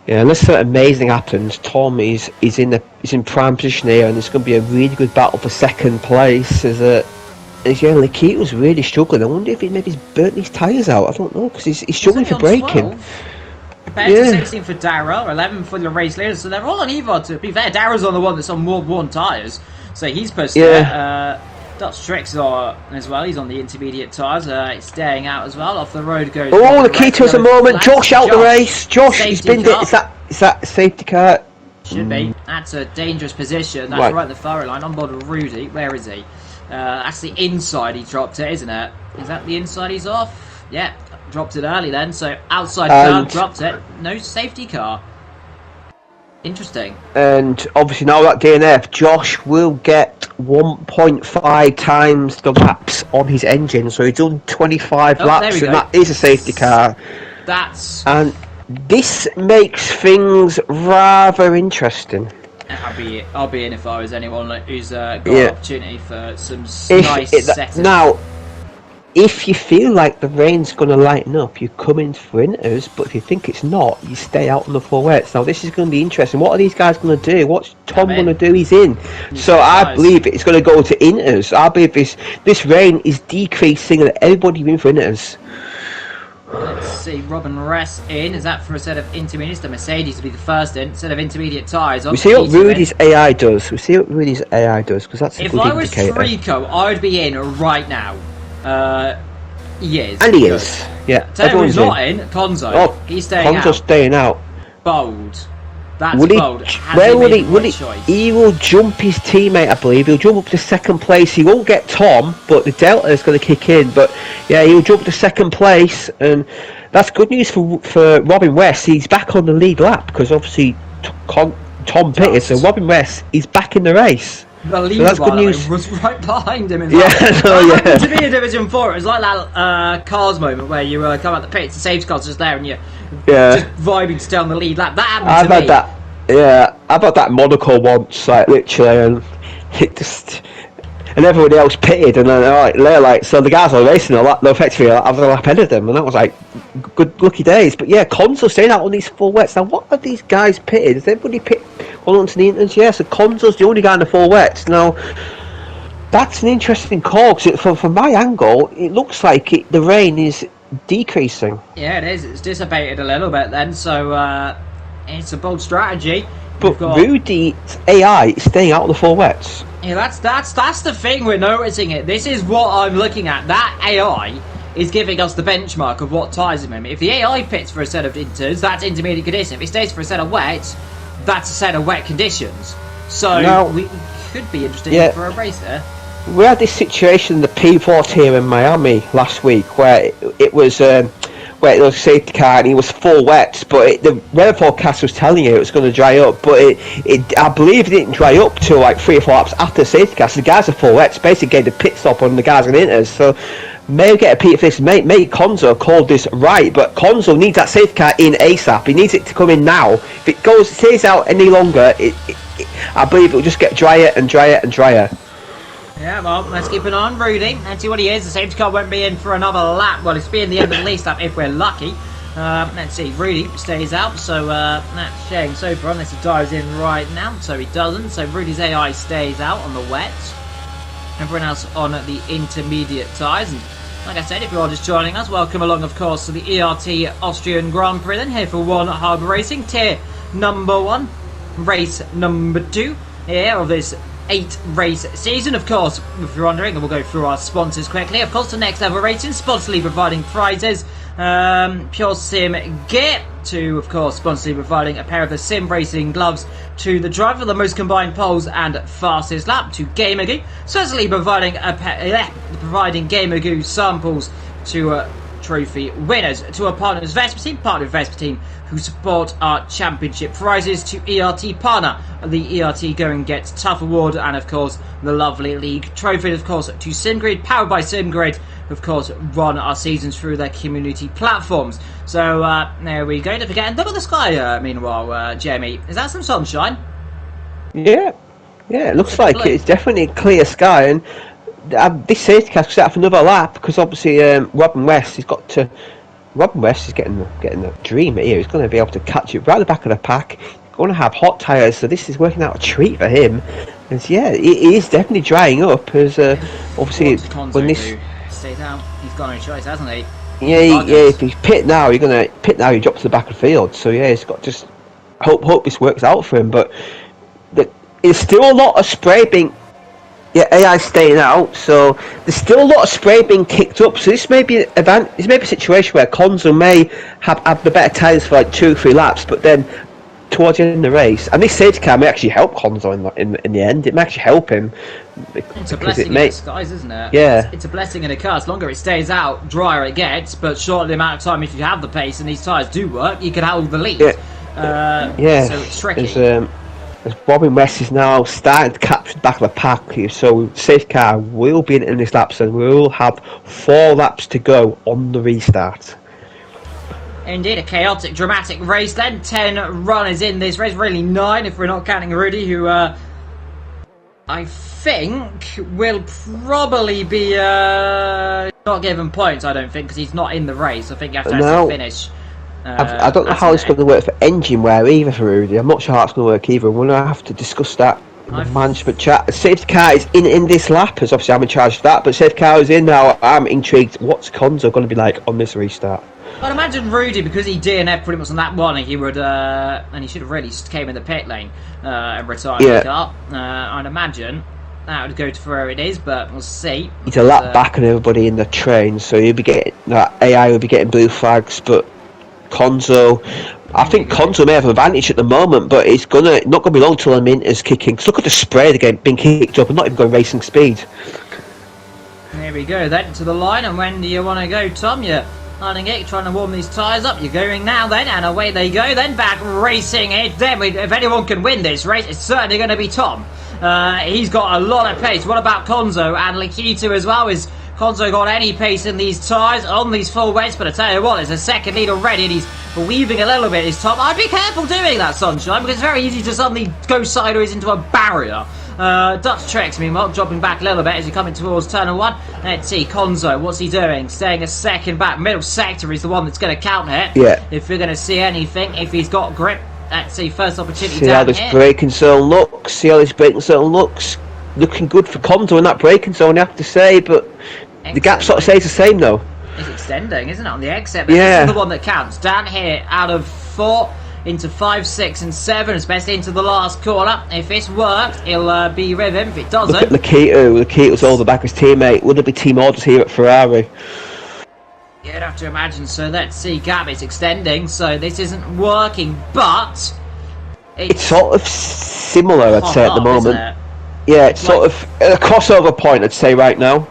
Yeah, unless something amazing happens, Tom is in prime position here, and it's going to be a really good battle for 2nd place. Lakita was really struggling. I wonder if he's burnt his tyres out. I don't know, because he's struggling for braking. Compared to 16 for Dara, 11 for the race leaders, so they're all on EVOD. To be fair, Dara's on the one that's on World 1 tyres, so he's pushed there. Dutch Tricks as well, he's on the intermediate tyres, it's staying out as well, off the road goes... Oh, Lakita's a moment, Josh out the race, Josh, he's been... Is that safety car? Should be, that's a dangerous position, that's right at the far line, on board with Rudy, where is he? That's the inside he dropped it, isn't it? Is that the inside he's off? Yeah, dropped it early then, so outside car, dropped it, no safety car. Interesting. And obviously now that DNF, Josh will get 1.5 times the laps on his engine. So he's done 25 laps, and that is a safety car. That's... And this makes things rather interesting. I'll be in if I was anyone who's got an opportunity for some nice settings. Now, if you feel like the rain's going to lighten up, you come in for inters, but if you think it's not, you stay out on the full wets. Now, this is going to be interesting. What are these guys going to do? What's Tom going to do? He's in. So I believe it's going to go to inters. I believe this rain is decreasing and everybody in for inters. Let's see, Robin Ress in. Is that for a set of intermediates? The Mercedes will be the first in. Set of intermediate tyres. We see what Rudy's AI does. Because that's a good indicator. If I was Trico, I would be in right now. He is. And he is. Yeah. Tell you who's not in. Konzo. Oh, he's staying out. Konzo's staying out. Bold. That's bold. He will jump his teammate, I believe. He'll jump up to second place. He won't get Tom, but the Delta is going to kick in. But yeah, he'll jump to second place, and that's good news for Robin West. He's back on the lead lap because obviously Tom pitted, so Robin West is back in the race. The lead, so that's good news. Was right behind him. To be a Division 4, it was like that cars moment where you come out the pits, the safety car's just there, and you're just vibing to stay on the lead lap. That happened to me. I've had that in Monaco once, like literally, and it just, and everybody else pitted, and then they're like, so the guys are racing a lot, effectively I was a lap ahead of them, and that was like good lucky days. But yeah, Konzo's staying out on these full wets. Now, what are these guys pitted? Has everybody pit on to the interns? Yeah, so Konzo's the only guy in the full wets. Now, that's an interesting call because from my angle, it looks like the rain is decreasing. Yeah, it is. It's dissipated a little bit then, so it's a bold strategy. But Rudy's AI is staying out of the full wets. Yeah, that's the thing we're noticing it. This is what I'm looking at. That AI is giving us the benchmark of what tyres are. If the AI pits for a set of inters, that's intermediate condition. If it stays for a set of wets, that's a set of wet conditions. So now, we could be interested for a race there. We had this situation in the P4 here in Miami last week where it was where it was a safety car and it was full wet, but the weather forecast was telling you it was going to dry up, but I believe it didn't dry up till like 3 or 4 laps after the safety car. So the guys are full wet, so basically getting the pit stop on the guys on inters. So may get a Pete for this. May Konzo called this right, but Konzo needs that safety car in ASAP. He needs it to come in now. If it stays out any longer, I believe it will just get drier and drier and drier. Yeah, well, let's keep an eye on Rudy and see what he is. The safety car won't be in for another lap. Well, it's being the end of the least lap if we're lucky. Let's see, Rudy stays out, so that's shame so far, unless he dives in right now, so he doesn't. So Rudy's AI stays out on the wet. Everyone else on the intermediate tyres. And like I said, if you're just joining us, welcome along, of course, to the ERT Austrian Grand Prix. Then here for One Harbour Racing, tier number 1, race number 2 here of this 8-race season. Of course, if you're wondering, we'll go through our sponsors quickly. Of course, the Next Level Racing, sponsorly providing prizes. Pure Sim Gear, to, of course, sponsorly providing a pair of the Sim Racing gloves to the driver, the most combined poles and fastest lap, to Gamergoo, certainly providing providing Gamergoo samples to trophy winners, to our partners Vespa Team, who support our championship prizes, to ERT Partner, the ERT Go and Get Tough Award, and of course the lovely league trophy, of course, to SimGrid, powered by SimGrid, of course, run our seasons through their community platforms. So there we go. Don't forget, and look at the sky, meanwhile, Jamie. Is that some sunshine? Yeah, it looks like it's definitely clear sky, and this safety car set up another lap because obviously Robin West is getting the dream here. He's going to be able to catch it right at the back of the pack. He's going to have hot tyres, so this is working out a treat for him. And yeah, it is definitely drying up as obviously when this stays out, he's got no choice, hasn't he? Yeah. If he's pit now, he drops to the back of the field. So yeah, he's got to just hope this works out for him. But there's still a lot of spray being. Yeah, AI staying out, so there's still a lot of spray being kicked up. So this may be a situation where Konzo may have the better tyres for like 2 or 3 laps, but then towards the end of the race, and this safety car may actually help Konzo in the end. It may actually help him. It's a blessing in disguise, isn't it? Yeah. It's a blessing in a car. The longer it stays out, drier it gets, but shorter the amount of time if you have the pace and these tyres do work, you can hold the lead. Yeah. So it's tricky. As Robin West is now starting to capture the back of the pack, so safety car will be in this lap, so we'll have 4 laps to go on the restart. Indeed, a chaotic, dramatic race then. 10 runners in this race, really 9 if we're not counting Rudy, who I think will probably be not given points, I don't think, because he's not in the race. I think you have to actually finish. I don't know how it's going to work for engine wear either for Rudy. I'm not sure how it's going to work either. We're going to have to discuss that in the management chat. The safety car is in this lap, as obviously I'm in charge of that, but safety car is in now. I'm intrigued. What's Konzo going to be like on this restart? I'd imagine Rudy, because he DNF'd pretty much on that one, he would, and he should have really came in the pit lane and retired the car. I'd imagine that would go to where it is, but we'll see. He's a lap back on everybody in the train, so he'll be getting that AI will be getting blue flags, but Konzo, I think Konzo may have an advantage at the moment, but it's not gonna be long till the Minter's kicking. Cause look at the spray again being kicked up and not even going racing speed. There we go then to the line, and when do you want to go, Tom? You're lining it, trying to warm these tyres up. You're going now then, and away they go then, back racing it. Then if anyone can win this race, it's certainly going to be Tom. He's got a lot of pace. What about Konzo and Lakito as well? Is Konzo got any pace in these tyres on these full wets? But I tell you what, there's a second lead already, and he's weaving a little bit. Is Tom? I'd be careful doing that, Sunshine, because it's very easy to suddenly go sideways into a barrier. Dutch Tricks, meanwhile, dropping back a little bit as you're coming towards turn 1. Let's see, Konzo, what's he doing? Staying a second back. Middle sector is the one that's going to count here. Yeah. If we're going to see anything, if he's got grip. Let's see, first opportunity see down how this here. braking zone looks. See how this braking zone looks. Looking good for Konzo in that braking zone, I have to say, but the gap sort of stays the same though. It's extending, isn't it, on the exit? But this is the one that counts. Down here, out of 4, into 5, 6, and 7, especially into the last corner. If this works, he'll be with him. If it doesn't... Look at Lakito. Lakito's all the back of his teammate. Would there be team orders here at Ferrari? You'd have to imagine. So let's see, gap is extending, so this isn't working, but... It's sort of similar, I'd say, at the moment. It? Yeah, it's sort of a crossover point, I'd say, right now.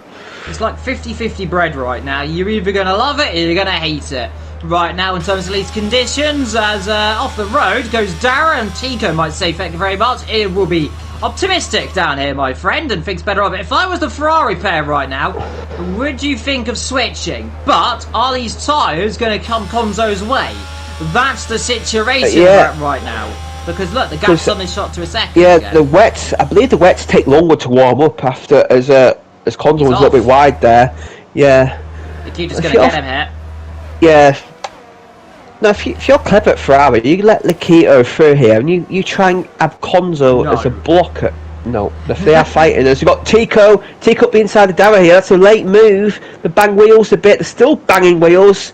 It's like 50-50 bread right now. You're either going to love it or you're going to hate it. Right now, in terms of these conditions, as off the road goes Dara, and Tico might say thank you very much. It will be optimistic down here, my friend, and thinks better of it. If I was the Ferrari pair right now, would you think of switching? But are these tyres going to come Konzo's way? That's the situation we're at right now. Because look, the gap's suddenly shot to a second. Yeah, again. the wets. I believe the wets take longer to warm up after as Konzo was a little bit wide there. Yeah. The keeper's going to get him here. Yeah. No, if you're clever at Ferrari, you let Lakito through here, and you try and have Konzo as a blocker. No, if they are fighting us, you've got Tico up the inside of Dara here. That's a late move. The bang wheels a bit. They're still banging wheels.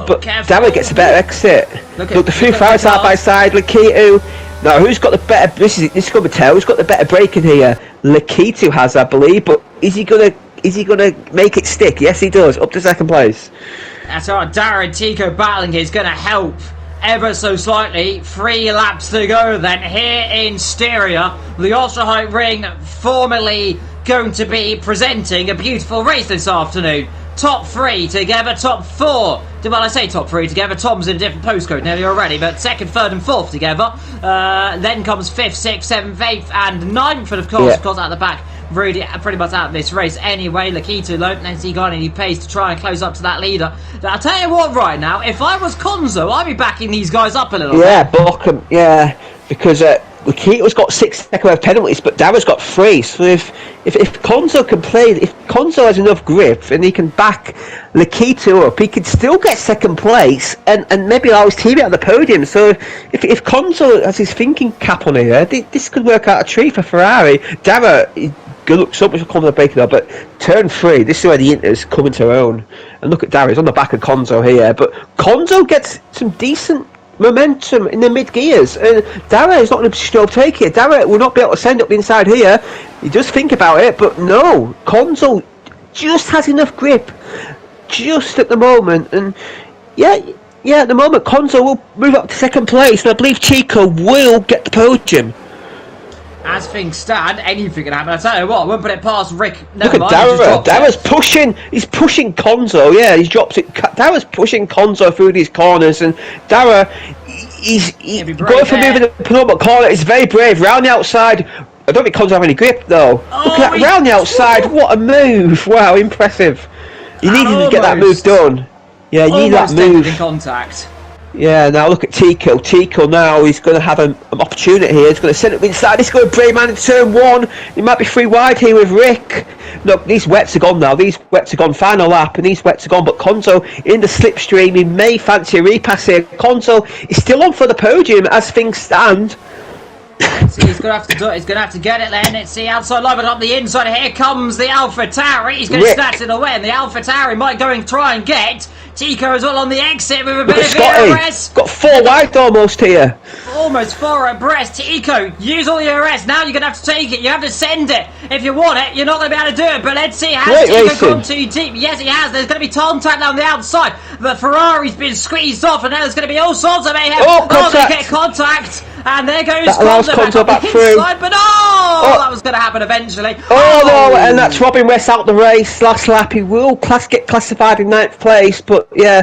But Dara gets a better exit. Look the two Ferrari side by side. Lakito. Now, who's got the better? This is going to tell. Who's got the better break in here? Lakito has, I believe. But is he gonna make it stick? Yes, he does. Up to second place. That's right. Dara and Tico battling is going to help ever so slightly. 3 laps to go. Then here in Styria, the Osterhout Ring formally going to be presenting a beautiful race this afternoon. Top 3 together, top 4. Well, I say top 3 together. Tom's in a different postcode nearly already, but 2nd, 3rd, and 4th together. Then comes 5th, 6th, 7th, 8th, and 9th, and of course, out the back. Rudy pretty much out of this race anyway. Lakito don't see got any pace to try and close up to that leader. I'll tell you what, right now, if I was Konzo, I'd be backing these guys up a little bit. Yeah, block them. Yeah, because Lakito's got 6 second penalties, but Dara's got 3. So if Konzo can play, if Konzo has enough grip and he can back Lakito up, he could still get second place and maybe allow his teammate on the podium. So if Konzo has his thinking cap on here, this could work out a treat for Ferrari. Dara, good luck so much for Konzo breaking up, but turn 3, this is where the Inter's coming to their own. And look at Dara, he's on the back of Konzo here, but Konzo gets some decent momentum in the mid gears, and Dara is not in a position to overtake it. Dara will not be able to send up the inside here. He does think about it, but no, Konzo just has enough grip just at the moment, and yeah, at the moment Konzo will move up to second place, and I believe Chico will get the podium. As things stand, anything can happen. I tell you what, I won't put it past Rick. Look at Dara. Dara's pushing. He's pushing Konzo. Yeah, he's dropped it. Dara's pushing Konzo through these corners, and Dara, he's brave going for moving the penultimate corner. It's very brave. Round the outside. I don't think Conzo have any grip though. Look at that, round the outside. What a move! Wow, impressive. You needed to get that move done. Yeah, you need that move. In contact. Yeah, now look at Tico. Tico now, he's going to have an opportunity here. He's going to send it inside. He's going to brave man in turn one. He might be free wide here with Rick. Look, these wets are gone now. These wets are gone. Final lap, and these wets are gone. But Conzo in the slipstream. He may fancy a repass here. Conzo is still on for the podium as things stand. So he's gonna have to do it. He's gonna have to get it then. Let's see outside line, but on the inside. Here comes the Alpha Tauri. He's gonna snatch it away, and the Alpha Tauri might go and try and get Tico as well on the exit with a bit of ERS. Got 4 wide almost here. Almost 4 abreast. Tico, use all the ERS. Now you're gonna have to take it. You have to send it. If you want it, you're not gonna be able to do it. But let's see. Has Tico gone too deep? Yes, he has. There's gonna be contact down the outside. The Ferrari's been squeezed off, and now there's gonna be all sorts of mayhem. They get contact. And there goes Conzo back through. Inside, but that was going to happen eventually. No, and that's Robin West out the race. Last lap, he will get classified in 9th place, but yeah.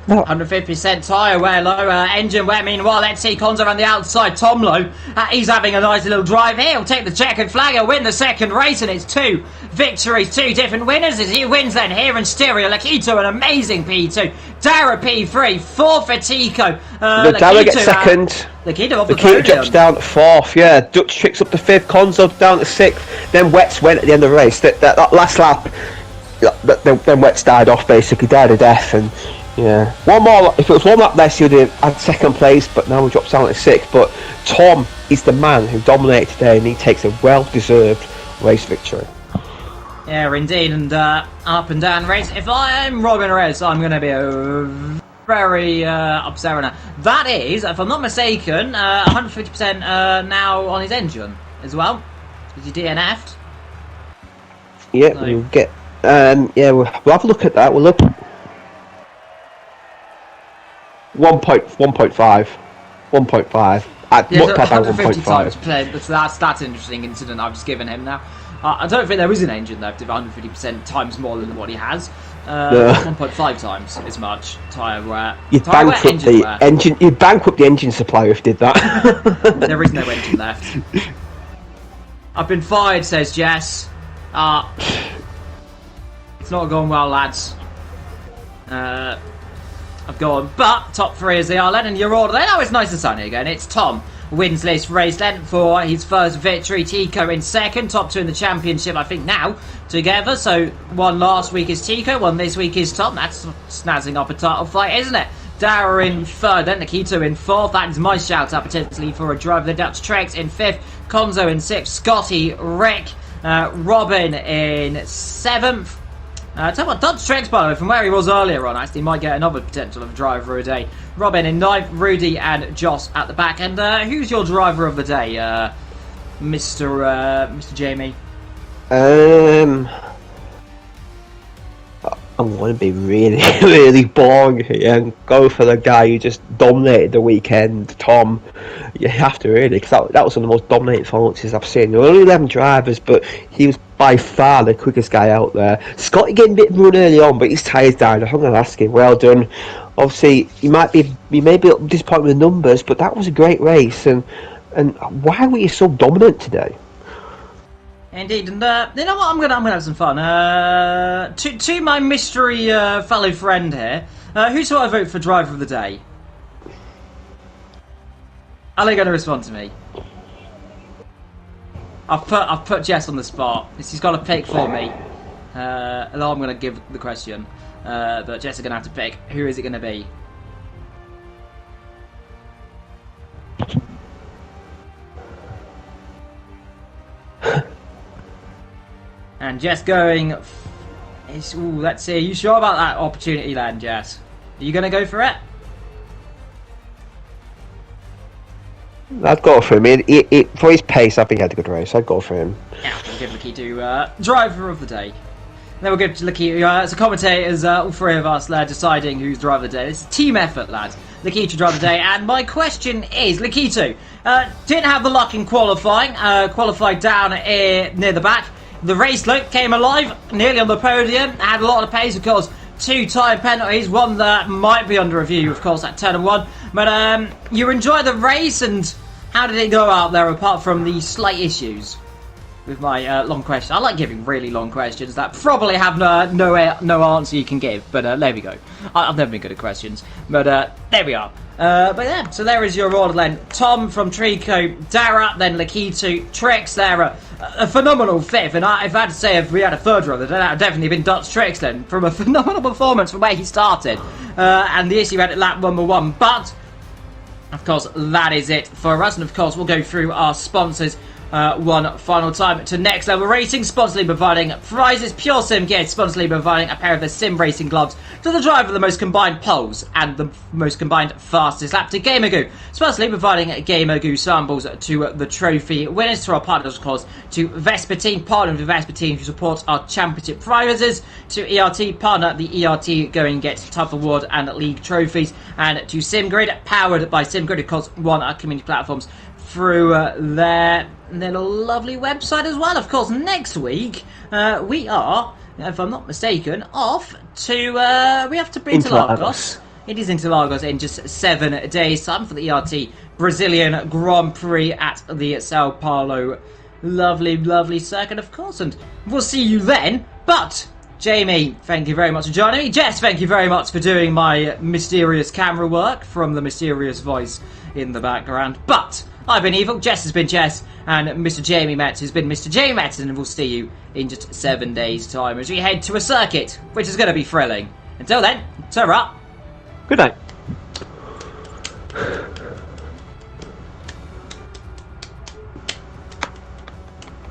150% tyre wear, low engine wear. Meanwhile, let's see Conzo on the outside. Tom Lowe, he's having a nice little drive here. He'll take the checkered flag, he'll win the second race, and it's 2 victories, 2 different winners as he wins then here in stereo. Lakito, an amazing P2. Dara P3, 4 for Tico. Dara gets second. Lakito drops down to 4th, yeah. Dutch tricks up to 5th, Conzo down to 6th. Then Wets went at the end of the race. That last lap, then Wets died off basically, died a death, and yeah. One more, if it was one lap less, he would have had 2nd place, but now he drops down to 6th. But Tom is the man who dominated today, and he takes a well-deserved race victory. Yeah, indeed, and up and down race. If I'm Robin Rez, I'm going to be very upset right now. That is, if I'm not mistaken, 150% now on his engine as well. Is he DNF'd? Yeah, so we'll get. Yeah, we'll have a look at that. We'll look. 1.5. 1.5. At yeah, much so about 150 1.5. times played. That's an interesting incident I've just given him now. I don't think there is an engine left if 150% times more than what he has. 1.5 times as much tyre wear. You'd bankrupt the engine. You'd bankrupt the engine supplier if you did that. There is no engine left. I've been fired, says Jess. It's not going well, lads. I've gone, but top 3 as they are. Lennon, your order. Now it's nice and sunny again. It's Tom wins this race then for his first victory. Tico in 2nd, top 2 in the championship, I think now together. So 1 last week is Tico, 1 this week is Tom. That's snazzing up a title fight, isn't it? Dara in 3rd, then Nikito in 4th. That is my shout out potentially for a drive. The Dutch Trex in 5th, Conzo in 6th, Scotty, Rick, Robin in 7th. Tell you what, Dutch Trex, by the way, from where he was earlier on, actually might get another potential of driver of the day. Robin in 9th, Rudy and Joss at the back. And who's your driver of the day, Mr. Jamie? I'm going to be really, really boring here and go for the guy who just dominated the weekend, Tom. You have to really, because that was one of the most dominating performances I've seen. There were only 11 drivers, but he was by far the quickest guy out there. Scotty getting a bit run early on, but his tyres down. I'm going to ask him, well done. Obviously, you may be disappointed with the numbers, but that was a great race. And why were you so dominant today? Indeed, and you know what? I'm gonna have some fun. To my mystery fellow friend here, who shall I vote for driver of the day? Are they going to respond to me? I've put Jess on the spot. She's got to pick for me. Although I'm going to give the question, but Jess is going to have to pick. Who is it going to be? And Jess going. Let's see. Are you sure about that opportunity, then, Jess? Are you going to go for it? I'd go for him. For his pace, I think he had a good race. I'd go for him. Yeah, we'll give Lakitu driver of the day. Then we'll give to Lakitu as a commentators. All 3 of us deciding who's driver of the day. It's a team effort, lads. Lakitu driver of the day. And my question is, Lakitu didn't have the luck in qualifying. Qualified down near the back. The race came alive, nearly on the podium. Had a lot of pace, of course. 2 time penalties, one that might be under review, of course, at turn 1. But you enjoyed the race, and how did it go out there apart from the slight issues with my long question? I like giving really long questions that probably have no answer you can give, but there we go. I've never been good at questions, but there we are. But yeah, so there is your order then. Tom from Trico, Dara, then Lakitu, Trix there, a phenomenal 5th, and if I had to say if we had a 3rd runner, then that would definitely been Dutch Trix then, from a phenomenal performance from where he started, and the issue had at lap 1, but of course that is it for us, and of course we'll go through our sponsors one final time to Next Level Racing, sponsorly providing prizes, Pure Sim Gear, sponsorly providing a pair of the sim racing gloves to the driver of the most combined poles and the most combined fastest lap to Gamergoo, sponsorly providing Gamergoo samples to the trophy winners, to our partners of course, to Vespertine, partner with Vespertine who supports our championship prizes, to ERT, partner the ERT going get Tough Award and League trophies, and to SimGrid, powered by SimGrid, of course, one our community platforms through their little lovely website as well. Of course, next week we are, if I'm not mistaken, off to we have to Interlagos. It is Interlagos in just 7 days' time for the ERT Brazilian Grand Prix at the Sao Paulo lovely circuit, of course, and we'll see you then. But Jamie, thank you very much for joining me. Jess, thank you very much for doing my mysterious camera work from the mysterious voice in the background. But I've been Evil, Jess has been Jess, and Mr. Jamie Metz has been Mr. Jamie Metz, and we'll see you in just 7 days' time as we head to a circuit, which is going to be thrilling. Until then, ta-ra! Good night.